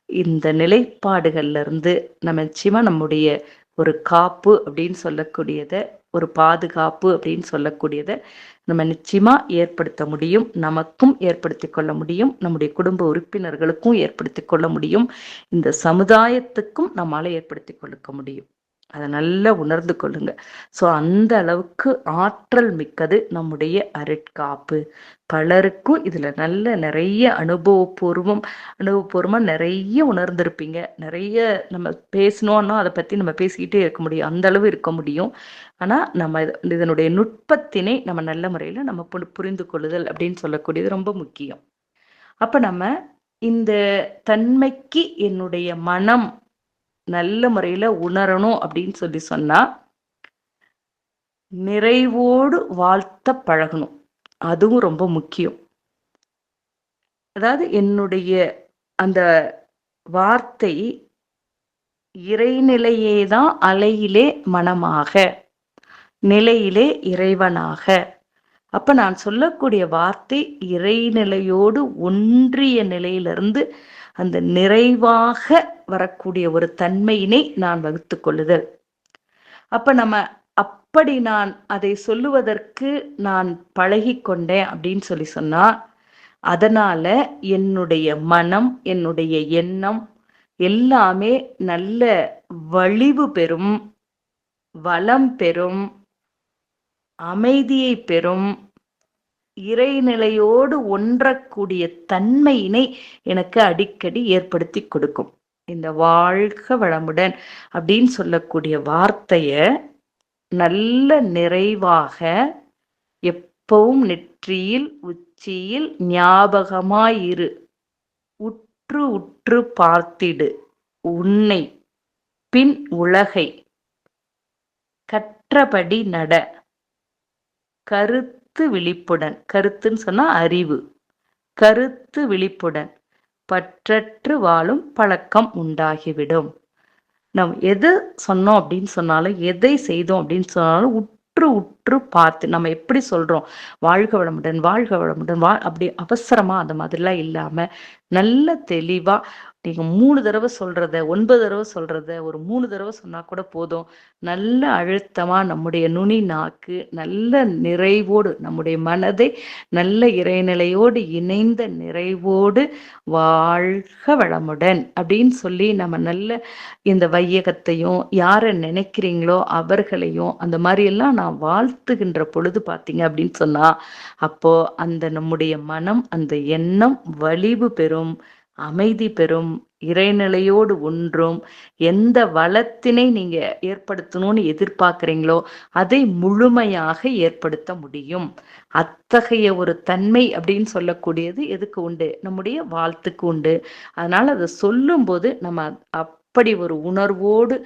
இந்த நிலைப்பாடுகள்ல இருந்து நம்ம நிச்சயமா நம்முடைய ஒரு காப்பு அப்படின்னு சொல்லக்கூடியத ஒரு பாதுகாப்பு அப்படின்னு சொல்லக்கூடியத நம்ம நிச்சயமா ஏற்படுத்த முடியும். நமக்கும் ஏற்படுத்திக் கொள்ள முடியும். நம்முடைய குடும்ப உறுப்பினர்களுக்கும் ஏற்படுத்திக் கொள்ள முடியும். இந்த சமுதாயத்துக்கும் நம்மால ஏற்படுத்திக் கொடுக்க முடியும். அதை நல்லா உணர்ந்து கொள்ளுங்க. ஸோ அந்த அளவுக்கு ஆற்றல் மிக்கது நம்முடைய அருட்காப்பு. பலருக்கும் இதில் நல்ல நிறைய அனுபவபூர்வமாக நிறைய உணர்ந்திருப்பீங்க. நிறைய நம்ம பேசணும்னா அதை பற்றி நம்ம பேசிக்கிட்டே இருக்க முடியும், அந்த அளவு இருக்க முடியும். ஆனால் நம்ம இதனுடைய நுட்பத்தினை நம்ம நல்ல முறையில் நம்ம புரிந்து கொள்ளுதல் அப்படின்னு சொல்லக்கூடியது ரொம்ப முக்கியம். அப்போ நம்ம இந்த தன்மைக்கு என்னுடைய மனம் நல்ல முறையில் உணரணும் அப்படின்னு சொல்லி சொன்னா, நிறைவோடு வாழ்த்த பழகணும். அதுவும் ரொம்ப முக்கியம். அதாவது என்னுடைய அந்த வார்த்தை இறைநிலையே தான், அலையிலே மனமாக, நிலையிலே இறைவனாக. அப்ப நான் சொல்லக்கூடிய வார்த்தை இறைநிலையோடு ஒன்றிய நிலையிலிருந்து அந்த நிறைவாக வரக்கூடிய ஒரு தன்மையினை நான் வகுத்து கொள்ளுதல். அப்ப நம்ம அப்படி நான் அதை சொல்லுவதற்கு நான் பழகி கொண்டேன் அப்படின்னு சொல்லி சொன்னா, அதனால என்னுடைய மனம், என்னுடைய எண்ணம் எல்லாமே நல்ல வலிவு பெறும், வளம் பெறும், அமைதியை பெறும், இறைநிலையோடு ஒன்றக்கூடிய தன்மையினை எனக்கு அடிக்கடி ஏற்படுத்தி கொடுக்கும். இந்த வாழ்க வளமுடன் அப்படின்னு சொல்லக்கூடிய வார்த்தைய நல்ல நிறைவாக எப்பவும் நெற்றியில் உச்சியில் ஞாபகமாயிரு, உற்று உற்று பார்த்திடு உன்னை பின் உலகை, கற்றபடி நட, கருத்து விழிப்புடன், கருத்துன்னு சொன்னா அறிவு, கருத்து விழிப்புடன் பற்றற்று வாழும் பழக்கம் உண்டாகிவிடும். நம்ம எது சொன்னோம் அப்படின்னு சொன்னாலும், எதை செய்தோம் அப்படின்னு சொன்னாலும் உற்று உற்று பார்த்து, நம்ம எப்படி சொல்றோம், வாழ்க வளமுடன் வாழ்க வளமுடன் அப்படி அவசரமா அந்த மாதிரிலாம் இல்லாம நல்ல தெளிவா நீங்க 3 தடவை சொல்றத, 9 தடவை சொல்றத ஒரு 3 தடவை சொன்னா கூட போதும். நல்ல அழுத்தமா நம்முடைய நுனி நாக்கு நல்ல நிறைவோடு, நம்முடைய மனதை நல்ல இறைநிலையோடு இணைந்த நிறைவோடு வாழ்க வளமுடன் அப்படின்னு சொல்லி நம்ம நல்ல இந்த வையகத்தையும் யாரை நினைக்கிறீங்களோ அவர்களையும் அந்த மாதிரி எல்லாம் நான் வாழ்த்துகின்ற பொழுது பார்த்தீங்க அப்படின்னு சொன்னா, அப்போ அந்த நம்முடைய மனம், அந்த எண்ணம் வலிவு பெறும், அமைதி பெறும், இறைநிலையோடு ஒன்றும். எந்த வளத்தினை நீங்க ஏற்படுத்தணும்னு எதிர்பார்க்குறீங்களோ அதை முழுமையாக ஏற்படுத்த முடியும். அத்தகைய ஒரு தன்மை அப்படின்னு சொல்லக்கூடியது எதுக்கு உண்டு, நம்முடைய வாழ்த்துக்கு உண்டு. அதனால அதை சொல்லும்போது நம்ம அப்படி ஒரு உணர்வோடு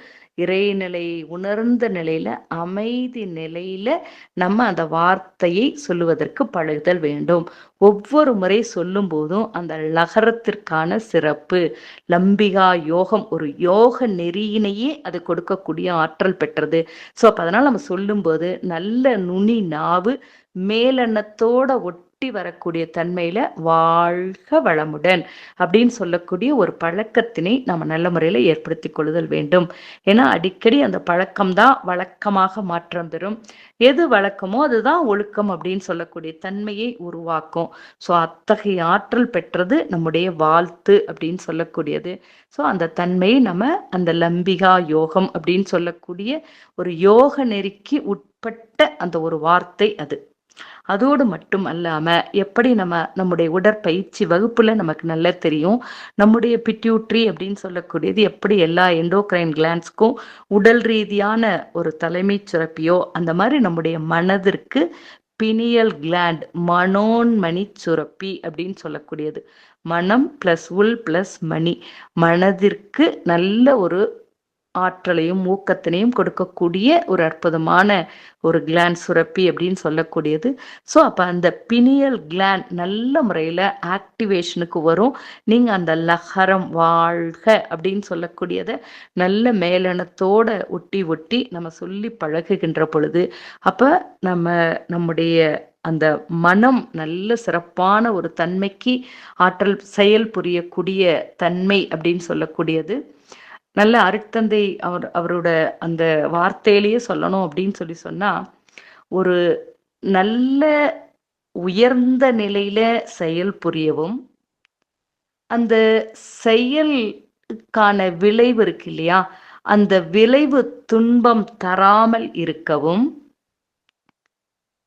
இறைநிலையை உணர்ந்த நிலையில, அமைதி நிலையில நம்ம அந்த வார்த்தையை சொல்லுவதற்கு பழகுதல் வேண்டும். ஒவ்வொரு முறை சொல்லும் போதும் அந்த லகரத்திற்கான சிறப்பு, லம்பிகா யோகம், ஒரு யோக நெறியினையே அது கொடுக்கக்கூடிய ஆற்றல் பெற்றது. ஸோ அப்போ அதனால் நம்ம சொல்லும்போது நல்ல நுனி நாவு மேலெண்ணத்தோட ஒட்டி வரக்கூடிய தன்மையில வாழ்க வளமுடன் அப்படின்னு சொல்லக்கூடிய ஒரு பழக்கத்தினை நம்ம நல்ல முறையில் ஏற்படுத்தி கொள்ளுதல் வேண்டும். ஏன்னா அடிக்கடி அந்த பழக்கம்தான் வழக்கமாக மாற்றம் பெறும். எது வழக்கமோ அதுதான் ஒழுக்கம் அப்படின்னு சொல்லக்கூடிய தன்மையை உருவாக்கும். ஸோ அத்தகைய ஆற்றல் பெற்றது நம்முடைய வாழ்த்து அப்படின்னு சொல்லக்கூடியது. ஸோ அந்த தன்மையை நம்ம அந்த லம்பிகா யோகம் அப்படின்னு சொல்லக்கூடிய ஒரு யோக நெறிக்கு உட்பட்ட அந்த ஒரு வார்த்தை அது. அதோடு மட்டும் அல்லாம எப்படி நம்முடைய உடற்பயிற்சி வகுப்புல நமக்கு நல்லா தெரியும், நம்முடைய பிட்யூட்ரி அப்படின்னு சொல்லக்கூடியது எப்படி எல்லா எண்டோக்ரைன் கிளான்ஸ்க்கும் உடல் ரீதியான ஒரு தலைமை சுரப்பியோ, அந்த மாதிரி நம்முடைய மனதிற்கு பினியல் கிளாண்ட், மனோன்மணி சுரப்பி அப்படின்னு சொல்லக்கூடியது. மனம் பிளஸ் உள் பிளஸ் மணி, மனதிற்கு நல்ல ஒரு ஆற்றலையும் ஊக்கத்தினையும் கொடுக்கக்கூடிய ஒரு அற்புதமான ஒரு கிளாண்ட் சுரப்பி அப்படின்னு சொல்லக்கூடியது. ஸோ அப்போ அந்த பினியல் கிளாண்ட் நல்ல முறையில் ஆக்டிவேஷனுக்கு வரும். நீங்கள் அந்த லகரம் வாழ்க அப்படின்னு சொல்லக்கூடியதை நல்ல மேலெண்ணத்தோட ஒட்டி ஒட்டி நம்ம சொல்லி பழகுகின்ற பொழுது, அப்போ நம்முடைய அந்த மனம் நல்ல சிறப்பான ஒரு தன்மைக்கு ஆற்றல் செயல் புரியக்கூடிய தன்மை அப்படின்னு சொல்லக்கூடியது. நல்ல அருட்தந்தை அவரோட அந்த வார்த்தையிலேயே சொல்லணும் அப்படின்னு சொல்லி சொன்னா, ஒரு நல்ல உயர்ந்த நிலையில செயல் புரியவும், அந்த செயலுக்கான விளைவு இருக்கு இல்லையா, அந்த விளைவு துன்பம் தராமல் இருக்கவும்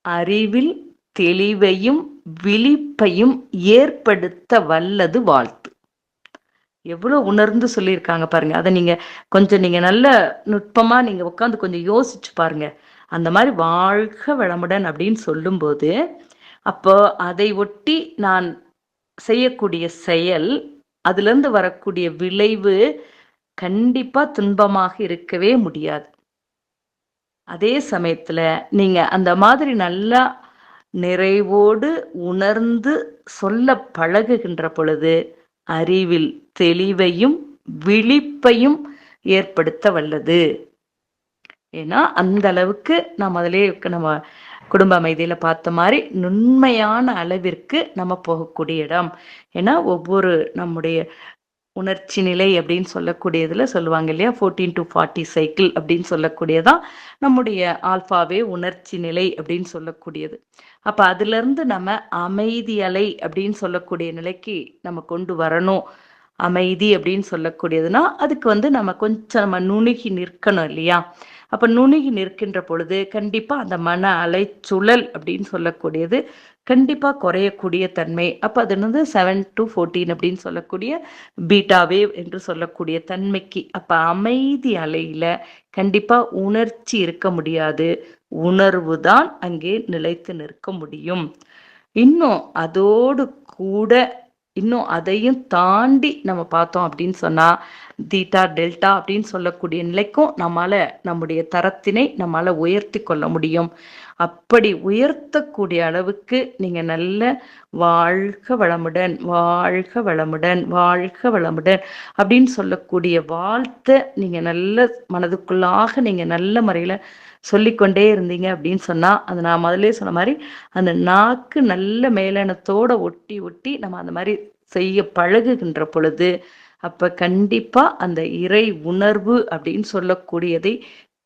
அறிவில் தெளிவையும் விழிப்பையும் ஏற்படுத்த வல்லது வாழ்த்து. எவ்வளவு உணர்ந்து சொல்லியிருக்காங்க பாருங்க. அதை நீங்க நல்ல நுட்பமா நீங்க உட்காந்து கொஞ்சம் யோசிச்சு பாருங்க. அந்த மாதிரி வாழ்க வளமுடன் அப்படின்னு சொல்லும்போது, அப்போ அதை ஒட்டி நான் செய்யக்கூடிய செயல், அதுல இருந்து வரக்கூடிய விளைவு கண்டிப்பா துன்பமாக இருக்கவே முடியாது. அதே சமயத்துல நீங்க அந்த மாதிரி நல்லா நிறைவோடு உணர்ந்து சொல்ல பழகுகின்ற பொழுது அறிவில் தெளிவையும் விழிப்பையும் ஏற்படுத்த வல்லது. ஏன்னா அந்த அளவுக்கு நம்ம குடும்ப அமைதியில பார்த்த மாதிரி நுண்மையான அளவிற்கு நம்ம போகக்கூடிய இடம். ஏன்னா ஒவ்வொரு நம்முடைய உணர்ச்சி நிலை அப்படின்னு சொல்லக்கூடியதுல சொல்லுவாங்க இல்லையா, 14 to 40 சைக்கிள் அப்படின்னு சொல்லக்கூடியதான் நம்முடைய ஆல்பாவே உணர்ச்சி நிலை அப்படின்னு சொல்லக்கூடியது. அப்ப அதுல இருந்து நம்ம அமைதி அலை அப்படின்னு சொல்லக்கூடிய நிலைக்கு நம்ம கொண்டு வரணும். அமைதி அப்படின்னு சொல்லக்கூடியதுன்னா அதுக்கு நம்ம கொஞ்சம் நுணுகி நிற்கணும் இல்லையா. அப்ப நுணுகி நிற்கின்ற பொழுது கண்டிப்பா அந்த மன அலைச்சுழல் அப்படின்னு சொல்லக்கூடியது கண்டிப்பா குறையக்கூடிய தன்மை. அப்ப அது 7 to 14 அப்படின்னு சொல்லக்கூடிய பீட்டா வேவ் என்று சொல்லக்கூடிய தன்மைக்கு, அப்ப அமைதி அலையில கண்டிப்பா உணர்ச்சி இருக்க முடியாது, உணர்வு தான் அங்கே நிலைத்து நிற்க முடியும். இன்னும் அதோடு கூட இன்னும் அதையும் தாண்டி நம்ம பார்த்தோம் அப்படின்னு சொன்னா தீட்டா டெல்டா அப்படின்னு சொல்லக்கூடிய நிலைக்கும் நம்முடைய தரத்தினை நம்மால உயர்த்தி கொள்ள முடியும். அப்படி உயர்த்தக்கூடிய அளவுக்கு நீங்க நல்ல வாழ்க வளமுடன், வாழ்க வளமுடன், வாழ்க வளமுடன் அப்படின்னு சொல்லக்கூடிய வாழ்த்தை நீங்க நல்ல மனதுக்குள்ளாக நீங்க நல்ல முறையில சொல்லிக்கொண்டே இருந்தீங்க அப்படின்னு சொன்னா, அது நான் முதல்ல சொன்ன மாதிரி அந்த நாக்கு நல்ல மேலெண்ணத்தோட ஒட்டி ஒட்டி நம்ம அந்த மாதிரி செய்ய பழகுகின்ற பொழுது, அப்ப கண்டிப்பா அந்த இறை உணர்வு அப்படின்னு சொல்லக்கூடியதை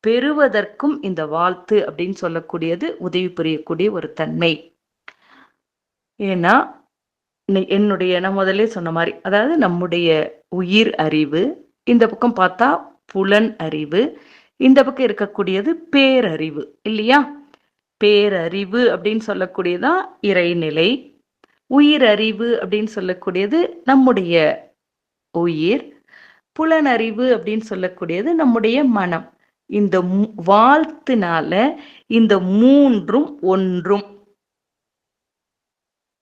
பெறுவதற்கும் இந்த வாழ்த்து அப்படின்னு சொல்லக்கூடியது உதவி புரியக்கூடிய ஒரு தன்மை. ஏன்னா நான் முதல்ல சொன்ன மாதிரி, அதாவது நம்முடைய உயிர் அறிவு இந்த பக்கம் பார்த்தா புலன் அறிவு, இந்த பக்கம் இருக்கக்கூடியது பேரறிவு இல்லையா. பேரறிவு அப்படின்னு சொல்லக்கூடியதான் இறைநிலை. உயிர் அறிவு அப்படின்னு சொல்லக்கூடியது நம்முடைய உயிர். புலனறிவு அப்படின்னு சொல்லக்கூடியது நம்முடைய மனம். இந்த வாழ்த்துனால இந்த மூன்றும் ஒன்றும்.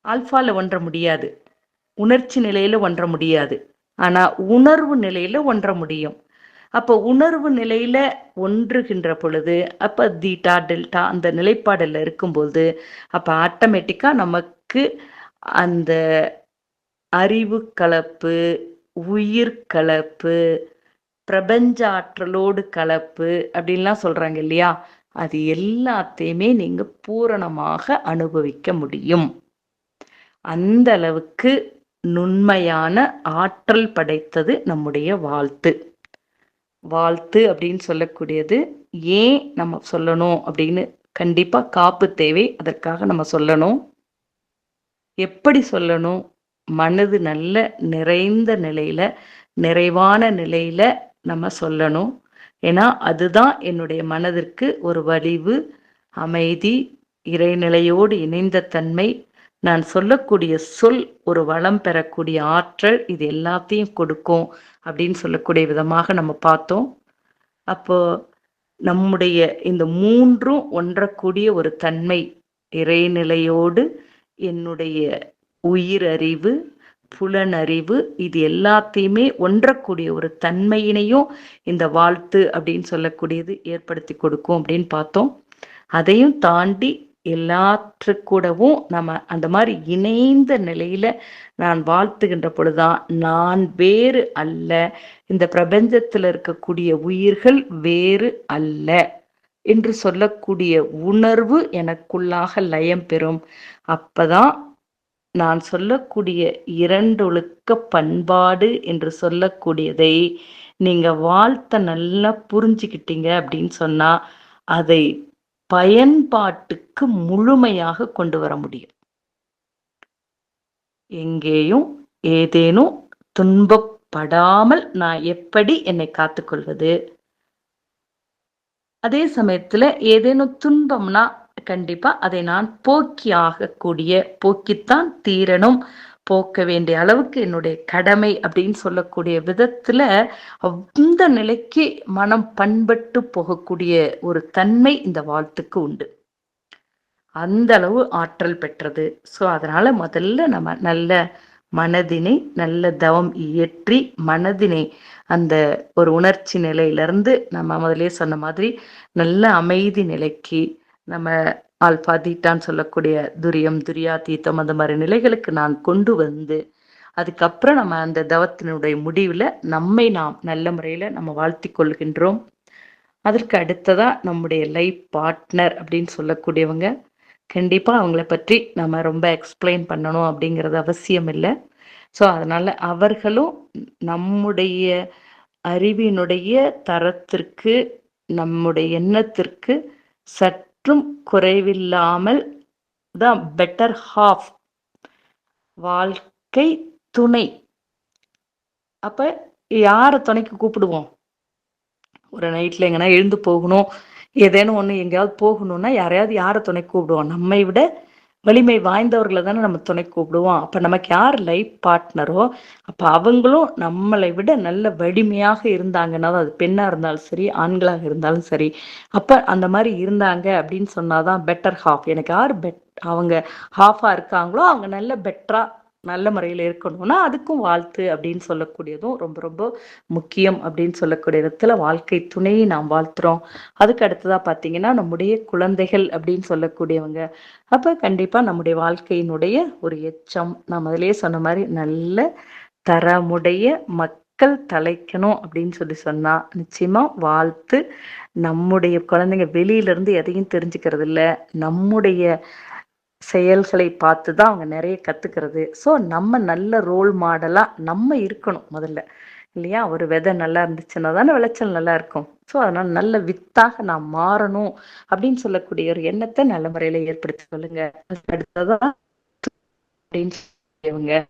ஆல்பால ஒன்ற முடியாது, உணர்ச்சி நிலையில ஒன்ற முடியாது, ஆனா உணர்வு நிலையில ஒன்ற முடியும். அப்ப உணர்வு நிலையில ஒன்றுகின்ற பொழுது அப்ப தீட்டா டெல்டா அந்த நிலைப்பாடுல இருக்கும்போது அப்ப ஆட்டோமேட்டிக்கா நமக்கு அந்த அறிவு கலப்பு, உயிர் கலப்பு, பிரபஞ்ச ஆற்றலோடு கலப்பு அப்படின்லாம் சொல்றாங்க இல்லையா, அது எல்லாத்தையுமே நீங்க பூரணமாக அனுபவிக்க முடியும். அந்த அளவுக்கு நுண்மையான ஆற்றல் படைத்தது நம்முடைய வாழ்த்து. வாழ்த்து அப்படின்னு சொல்லக்கூடியது ஏன் நம்ம சொல்லணும் அப்படின்னு கண்டிப்பா காப்பு தேவை. அதற்காக நம்ம சொல்லணும். எப்படி சொல்லணும்? மனது நல்ல நிறைந்த நிலையில, நிறைவான நிலையில நம்ம சொல்லணும். ஏன்னா அதுதான் என்னுடைய மனதிற்கு ஒரு வலிவு, அமைதி, இறைநிலையோடு இணைந்த தன்மை, நான் சொல்லக்கூடிய சொல் ஒரு வளம் பெறக்கூடிய ஆற்றல், இது எல்லாத்தையும் கொடுக்கும் அப்படின்னு சொல்லக்கூடிய விதமாக நம்ம பார்த்தோம். அப்போ நம்முடைய இந்த மூன்றும் ஒன்றக்கூடிய ஒரு தன்மை, இறைநிலையோடு என்னுடைய உயிர் அறிவு, புலனறிவு, இது எல்லாத்தையுமே ஒன்றக்கூடிய ஒரு தன்மையினையும் இந்த வாழ்த்து அப்படின்னு சொல்லக்கூடியது ஏற்படுத்தி கொடுக்கும் அப்படின்னு பார்த்தோம். அதையும் தாண்டி எல்லாற்றுக்கூடவும் நம்ம அந்த மாதிரி இணைந்த நிலையில நான் வாழ்த்துகின்ற பொழுதுதான் நான் வேறு அல்ல, இந்த பிரபஞ்சத்தில் இருக்கக்கூடிய உயிர்கள் வேறு அல்ல என்று சொல்லக்கூடிய உணர்வு எனக்குள்ளாக லயம் பெறும். அப்பதான் நான் சொல்லக்கூடிய இரண்டொழுக்க பண்பாடு என்று சொல்லக்கூடியதை நீங்க வாழ்த்த நல்லா புரிஞ்சுக்கிட்டீங்க அப்படின்னு சொன்னா அதை பயன்பாட்டுக்கு முழுமையாக கொண்டு வர முடியும். எங்கேயும் ஏதேனும் துன்பப்படாமல் நான் எப்படி என்னை காத்துக்கொள்வது, அதே சமயத்துல ஏதேனும் துன்பம்னா கண்டிப்பா அதை நான் போக்கி ஆகக்கூடிய, போக்கித்தான் தீரணும், போக்க வேண்டிய அளவுக்கு என்னுடைய கடமை அப்படின்னு சொல்லக்கூடிய விதத்துல அந்த நிலைக்கு மனம் பண்பட்டு போகக்கூடிய ஒரு தன்மை இந்த வாழ்த்துக்கு உண்டு. அந்த அளவு ஆற்றல் பெற்றது. ஸோ அதனால முதல்ல நம்ம நல்ல மனதினை நல்ல தவம் இயற்றி மனதினை அந்த ஒரு உணர்ச்சி நிலையிலிருந்து நம்ம முதலே சொன்ன மாதிரி நல்ல அமைதி நிலைக்கு நம்ம ஆல்பா தீட்டான்னு சொல்லக்கூடிய துரியம் துரியாதீத்தம் அந்த மாதிரி நிலைகளுக்கு நான் கொண்டு வந்து அதுக்கப்புறம் நம்ம அந்த தவத்தினுடைய முடிவில் நம்மை நாம் நல்ல முறையில் நம்ம வாழ்த்தி கொள்கின்றோம். அதற்கு அடுத்ததா நம்முடைய லைஃப் பார்ட்னர் அப்படின்னு சொல்லக்கூடியவங்க கண்டிப்பாக அவங்கள பற்றி நம்ம ரொம்ப எக்ஸ்பிளைன் பண்ணணும் அப்படிங்கிறது அவசியம் இல்லை. ஸோ அதனால் அவர்களும் நம்முடைய அறிவினுடைய தரத்திற்கு நம்முடைய எண்ணத்திற்கு சற்றும் குறைவில்லாமல் தான் பெட்டர் ஹாஃப் வாழ்க்கை துணை. அப்போ யாரை துணைக்கு கூப்பிடுவோம்? ஒரு நைட்டில் எங்கன்னா எழுந்து போகணும், ஏதேனும் ஒன்று எங்கேயாவது போகணும்னா யாரை துணை கூப்பிடுவோம்? நம்மை விட வலிமை வாய்ந்தவர்களை தானே நம்ம துணை கூப்பிடுவோம். அப்போ நமக்கு யார் லைஃப் பார்ட்னரோ அப்போ அவங்களும் நம்மளை விட நல்ல வலிமையாக இருந்தாங்கன்னா, அது பெண்ணாக இருந்தாலும் சரி ஆண்களாக இருந்தாலும் சரி, அப்போ அந்த மாதிரி இருந்தாங்க அப்படின்னு சொன்னாதான் பெட்டர் ஹாஃப். எனக்கு யார் அவங்க ஹாஃபாக இருக்காங்களோ அவங்க நல்ல பெட்டராக நல்ல முறையில் இருக்கணும்னா அதுக்கும் வாழ்த்து அப்படின்னு சொல்லக்கூடியதும் ரொம்ப ரொம்ப முக்கியம் அப்படின்னு சொல்லக்கூடிய விதத்தில் வாழ்க்கை துணையை நாம் வாழ்த்துறோம். அதுக்கு அடுத்ததாக பார்த்தீங்கன்னா நம்முடைய குழந்தைகள் அப்படின்னு சொல்லக்கூடியவங்க. அப்போ கண்டிப்பாக நம்முடைய வாழ்க்கையினுடைய ஒரு எச்சம் நான் முதலே சொன்ன மாதிரி நல்ல தரமுடைய மக்கள் தலைக்கணும் அப்படின்னு சொன்னா நிச்சயமா வாழ்த்து. நம்முடைய குழந்தைங்க வெளியிலிருந்து எதையும் தெரிஞ்சுக்கிறது இல்லை, நம்முடைய செயல்களை பார்த்து தான் அவங்க நிறைய கற்றுக்கிறது. ஸோ நம்ம நல்ல ரோல் மாடலாக நம்ம இருக்கணும் முதல்ல, இல்லையா? ஒரு விதை நல்லா இருந்துச்சுன்னா தானே விளைச்சல் நல்லா இருக்கும். ஸோ அதனால் நல்ல வித்தாக நாம் மாறணும் அப்படின்னு சொல்லக்கூடிய ஒரு எண்ணத்தை நல்ல முறையில் ஏற்படுத்தி சொல்லுங்க. அடுத்ததான் அப்படின்னு சொல்லுவங்க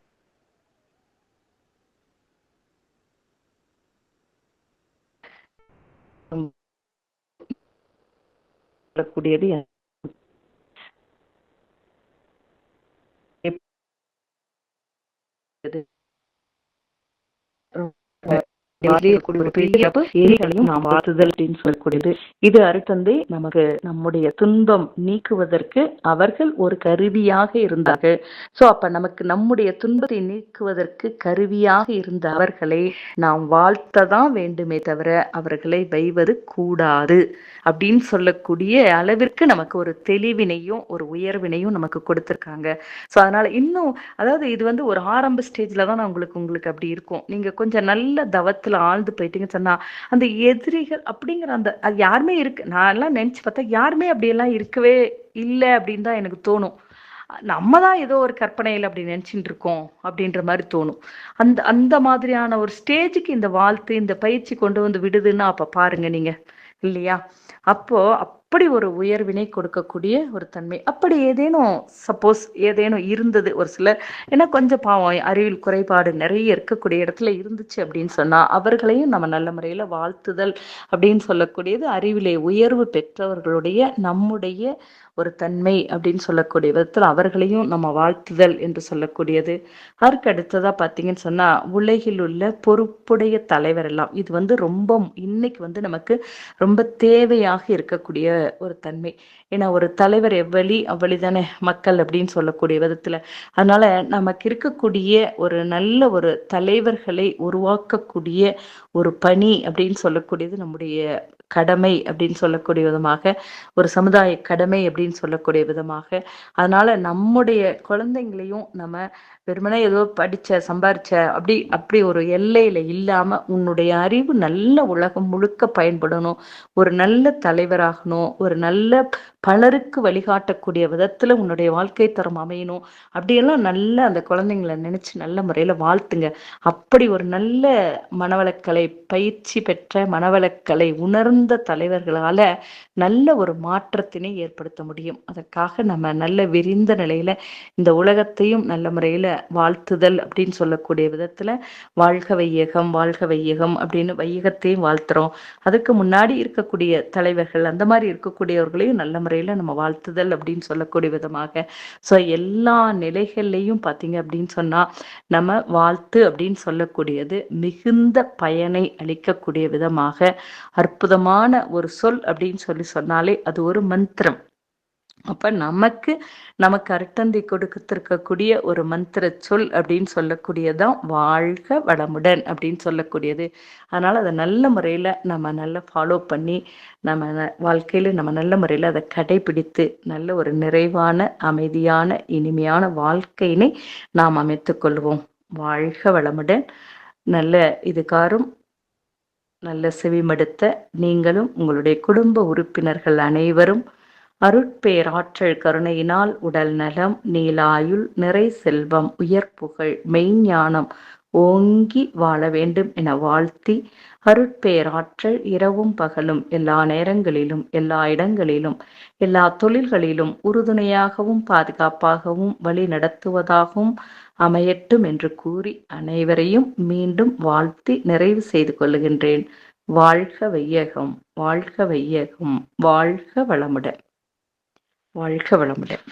கூடியது ஏரிகளையும் நாம் வாழ்த்துதல் அப்படின்னு சொல்லக்கூடியது. இது அருட்தந்தை நமக்கு நம்முடைய துன்பம் நீக்குவதற்கு அவர்கள் ஒரு கருவியாக இருந்தார்கள். ஸோ அப்ப நமக்கு நம்முடைய துன்பத்தை நீக்குவதற்கு கருவியாக இருந்த அவர்களை நாம் வாழ்த்ததான் வேண்டுமே தவிர அவர்களை வைவது கூடாது அப்படின்னு சொல்லக்கூடிய அளவிற்கு நமக்கு ஒரு தெளிவினையும் ஒரு உயர்வினையும் நமக்கு கொடுத்துருக்காங்க. ஸோ அதனால இன்னும் அதாவது இது வந்து ஒரு ஆரம்ப ஸ்டேஜ்ல தான் உங்களுக்கு அப்படி இருக்கும். நீங்க கொஞ்சம் நல்ல தவத்துல ஆழ்ந்து போயிட்டீங்கன்னு சொன்னா அந்த எதிரிகள் அப்படிங்கிற அந்த அது யாருமே இருக்கு. நான் எல்லாம் நினைச்சு பார்த்தா யாருமே அப்படியெல்லாம் இருக்கவே இல்லை அப்படின்னு தான் எனக்கு தோணும். நம்ம தான் ஏதோ ஒரு கற்பனையில் அப்படி நினைச்சுட்டு இருக்கோம் அப்படின்ற மாதிரி தோணும். அந்த அந்த மாதிரியான ஒரு ஸ்டேஜுக்கு இந்த வாழ்த்து இந்த பயிற்சி கொண்டு வந்து விடுதுன்னா அப்ப பாருங்க நீங்க, இல்லையா? அப்போ அப்படி ஒரு உயர்வினை கொடுக்கக்கூடிய ஒரு தன்மை. அப்படி ஏதேனும் சப்போஸ் ஏதேனும் இருந்தது ஒரு சிலர், ஏன்னா கொஞ்சம் பாவம் அறிவில் குறைபாடு நிறைய இருக்கக்கூடிய இடத்துல இருந்துச்சு அப்படின்னு சொன்னா அவர்களையும் நம்ம நல்ல முறையில வாழ்த்துதல் அப்படின்னு சொல்லக்கூடியது அறிவிலே உயர்வு பெற்றவர்களுடைய நம்முடைய ஒரு தன்மை அப்படின்னு சொல்லக்கூடிய விதத்தில் அவர்களையும் நம்ம வாழ்த்துதல் என்று சொல்லக்கூடியது. அதற்கு அடுத்ததா பார்த்தீங்கன்னு சொன்னா உலகில் உள்ள பொறுப்புடைய தலைவர் எல்லாம் இது வந்து ரொம்ப இன்னைக்கு வந்து நமக்கு ரொம்ப தேவையாக இருக்கக்கூடிய ஒரு தன்மை. ஏன்னா ஒரு தலைவர் அவ்வளி தானே மக்கள் அப்படின்னு சொல்லக்கூடிய விதத்துல. அதனால நமக்கு இருக்கக்கூடிய ஒரு நல்ல ஒரு தலைவர்களை உருவாக்கக்கூடிய ஒரு பணி அப்படின்னு சொல்லக்கூடியது நம்முடைய கடமை அப்படின்னு சொல்லக்கூடிய விதமாக, ஒரு சமுதாய கடமை அப்படின்னு சொல்லக்கூடிய விதமாக. அதனால நம்முடைய குழந்தைங்களையும் நம்ம வெறுமனே ஏதோ படிச்ச சம்பாரிச்ச அப்படி ஒரு எல்லையில இல்லாம உன்னுடைய அறிவு நல்ல உலகம் முழுக்க பயன்படணும், ஒரு நல்ல தலைவராகணும், ஒரு நல்ல பலருக்கு வழிகாட்டக்கூடிய விதத்துல உன்னுடைய வாழ்க்கை தரம் அமையணும் அப்படியெல்லாம் நல்ல அந்த குழந்தைங்களை நினைச்சு நல்ல முறையில வாழ்த்துங்க. அப்படி ஒரு நல்ல மனவளக்கலை பயிற்சி பெற்ற மனவளக்கலை உணர்ந்த தலைவர்களால நல்ல ஒரு மாற்றத்தினை ஏற்படுத்த முடியும். அதற்காக நம்ம நல்ல விரிந்த நிலையில இந்த உலகத்தையும் நல்ல முறையில வாழ்த்துதல் அப்படின்னு சொல்லக்கூடிய விதத்துல வாழ்க வையகம் வாழ்க வையகம் அப்படின்னு வையகத்தையும் வாழ்த்துறோம். அதுக்கு முன்னாடி இருக்கக்கூடிய தலைவர்கள் அந்த மாதிரி இருக்கக்கூடியவர்களையும் நல்ல முறையில நம்ம வாழ்த்துதல் அப்படின்னு சொல்லக்கூடிய விதமாக ஸோ எல்லா நிலைகள்லையும் பார்த்தீங்க அப்படின்னு சொன்னா நம்ம வாழ்த்து அப்படின்னு சொல்லக்கூடியது மிகுந்த பயனை அளிக்கக்கூடிய விதமாக அற்புதமான ஒரு சொல் அப்படின்னு சொன்னாலே அது ஒரு மந்திரம். அப்ப நமக்கு அருட்டந்தி கொடுத்திருக்கக்கூடிய ஒரு மந்திர சொல் அப்படின்னு சொல்லக்கூடியதான் வாழ்க வளமுடன் அப்படின்னு சொல்லக்கூடியது. அதனால அதை நல்ல முறையில நம்ம நல்லா ஃபாலோ பண்ணி நம்ம வாழ்க்கையில நம்ம நல்ல முறையில அதை கடைபிடித்து நல்ல ஒரு நிறைவான அமைதியான இனிமையான வாழ்க்கையினை நாம் அமைத்துக் கொள்வோம். வாழ்க வளமுடன். நல்ல இதுகாரும் நல்ல செவிமடுத்த நீங்களும் உங்களுடைய குடும்ப உறுப்பினர்கள் அனைவரும் அருட்பேராற்றல் கருணையினால் உடல் நலம் நீலாயுள் நிறை செல்வம் உயர் புகழ் மெய்ஞானம் ஓங்கி வாழ வேண்டும் என வாழ்த்தி அருட்பேராற்றல் இரவும் பகலும் எல்லா நேரங்களிலும் எல்லா இடங்களிலும் எல்லா தொழில்களிலும் உறுதுணையாகவும் பாதுகாப்பாகவும் வழி நடத்துவதாகவும் அமையட்டும் என்று கூறி அனைவரையும் மீண்டும் வாழ்த்தி நிறைவு செய்து கொள்ளுகின்றேன். வாழ்க வையகம் வாழ்க வையகம் வாழ்க வளமுடன். வாழ்க வளமுடன்.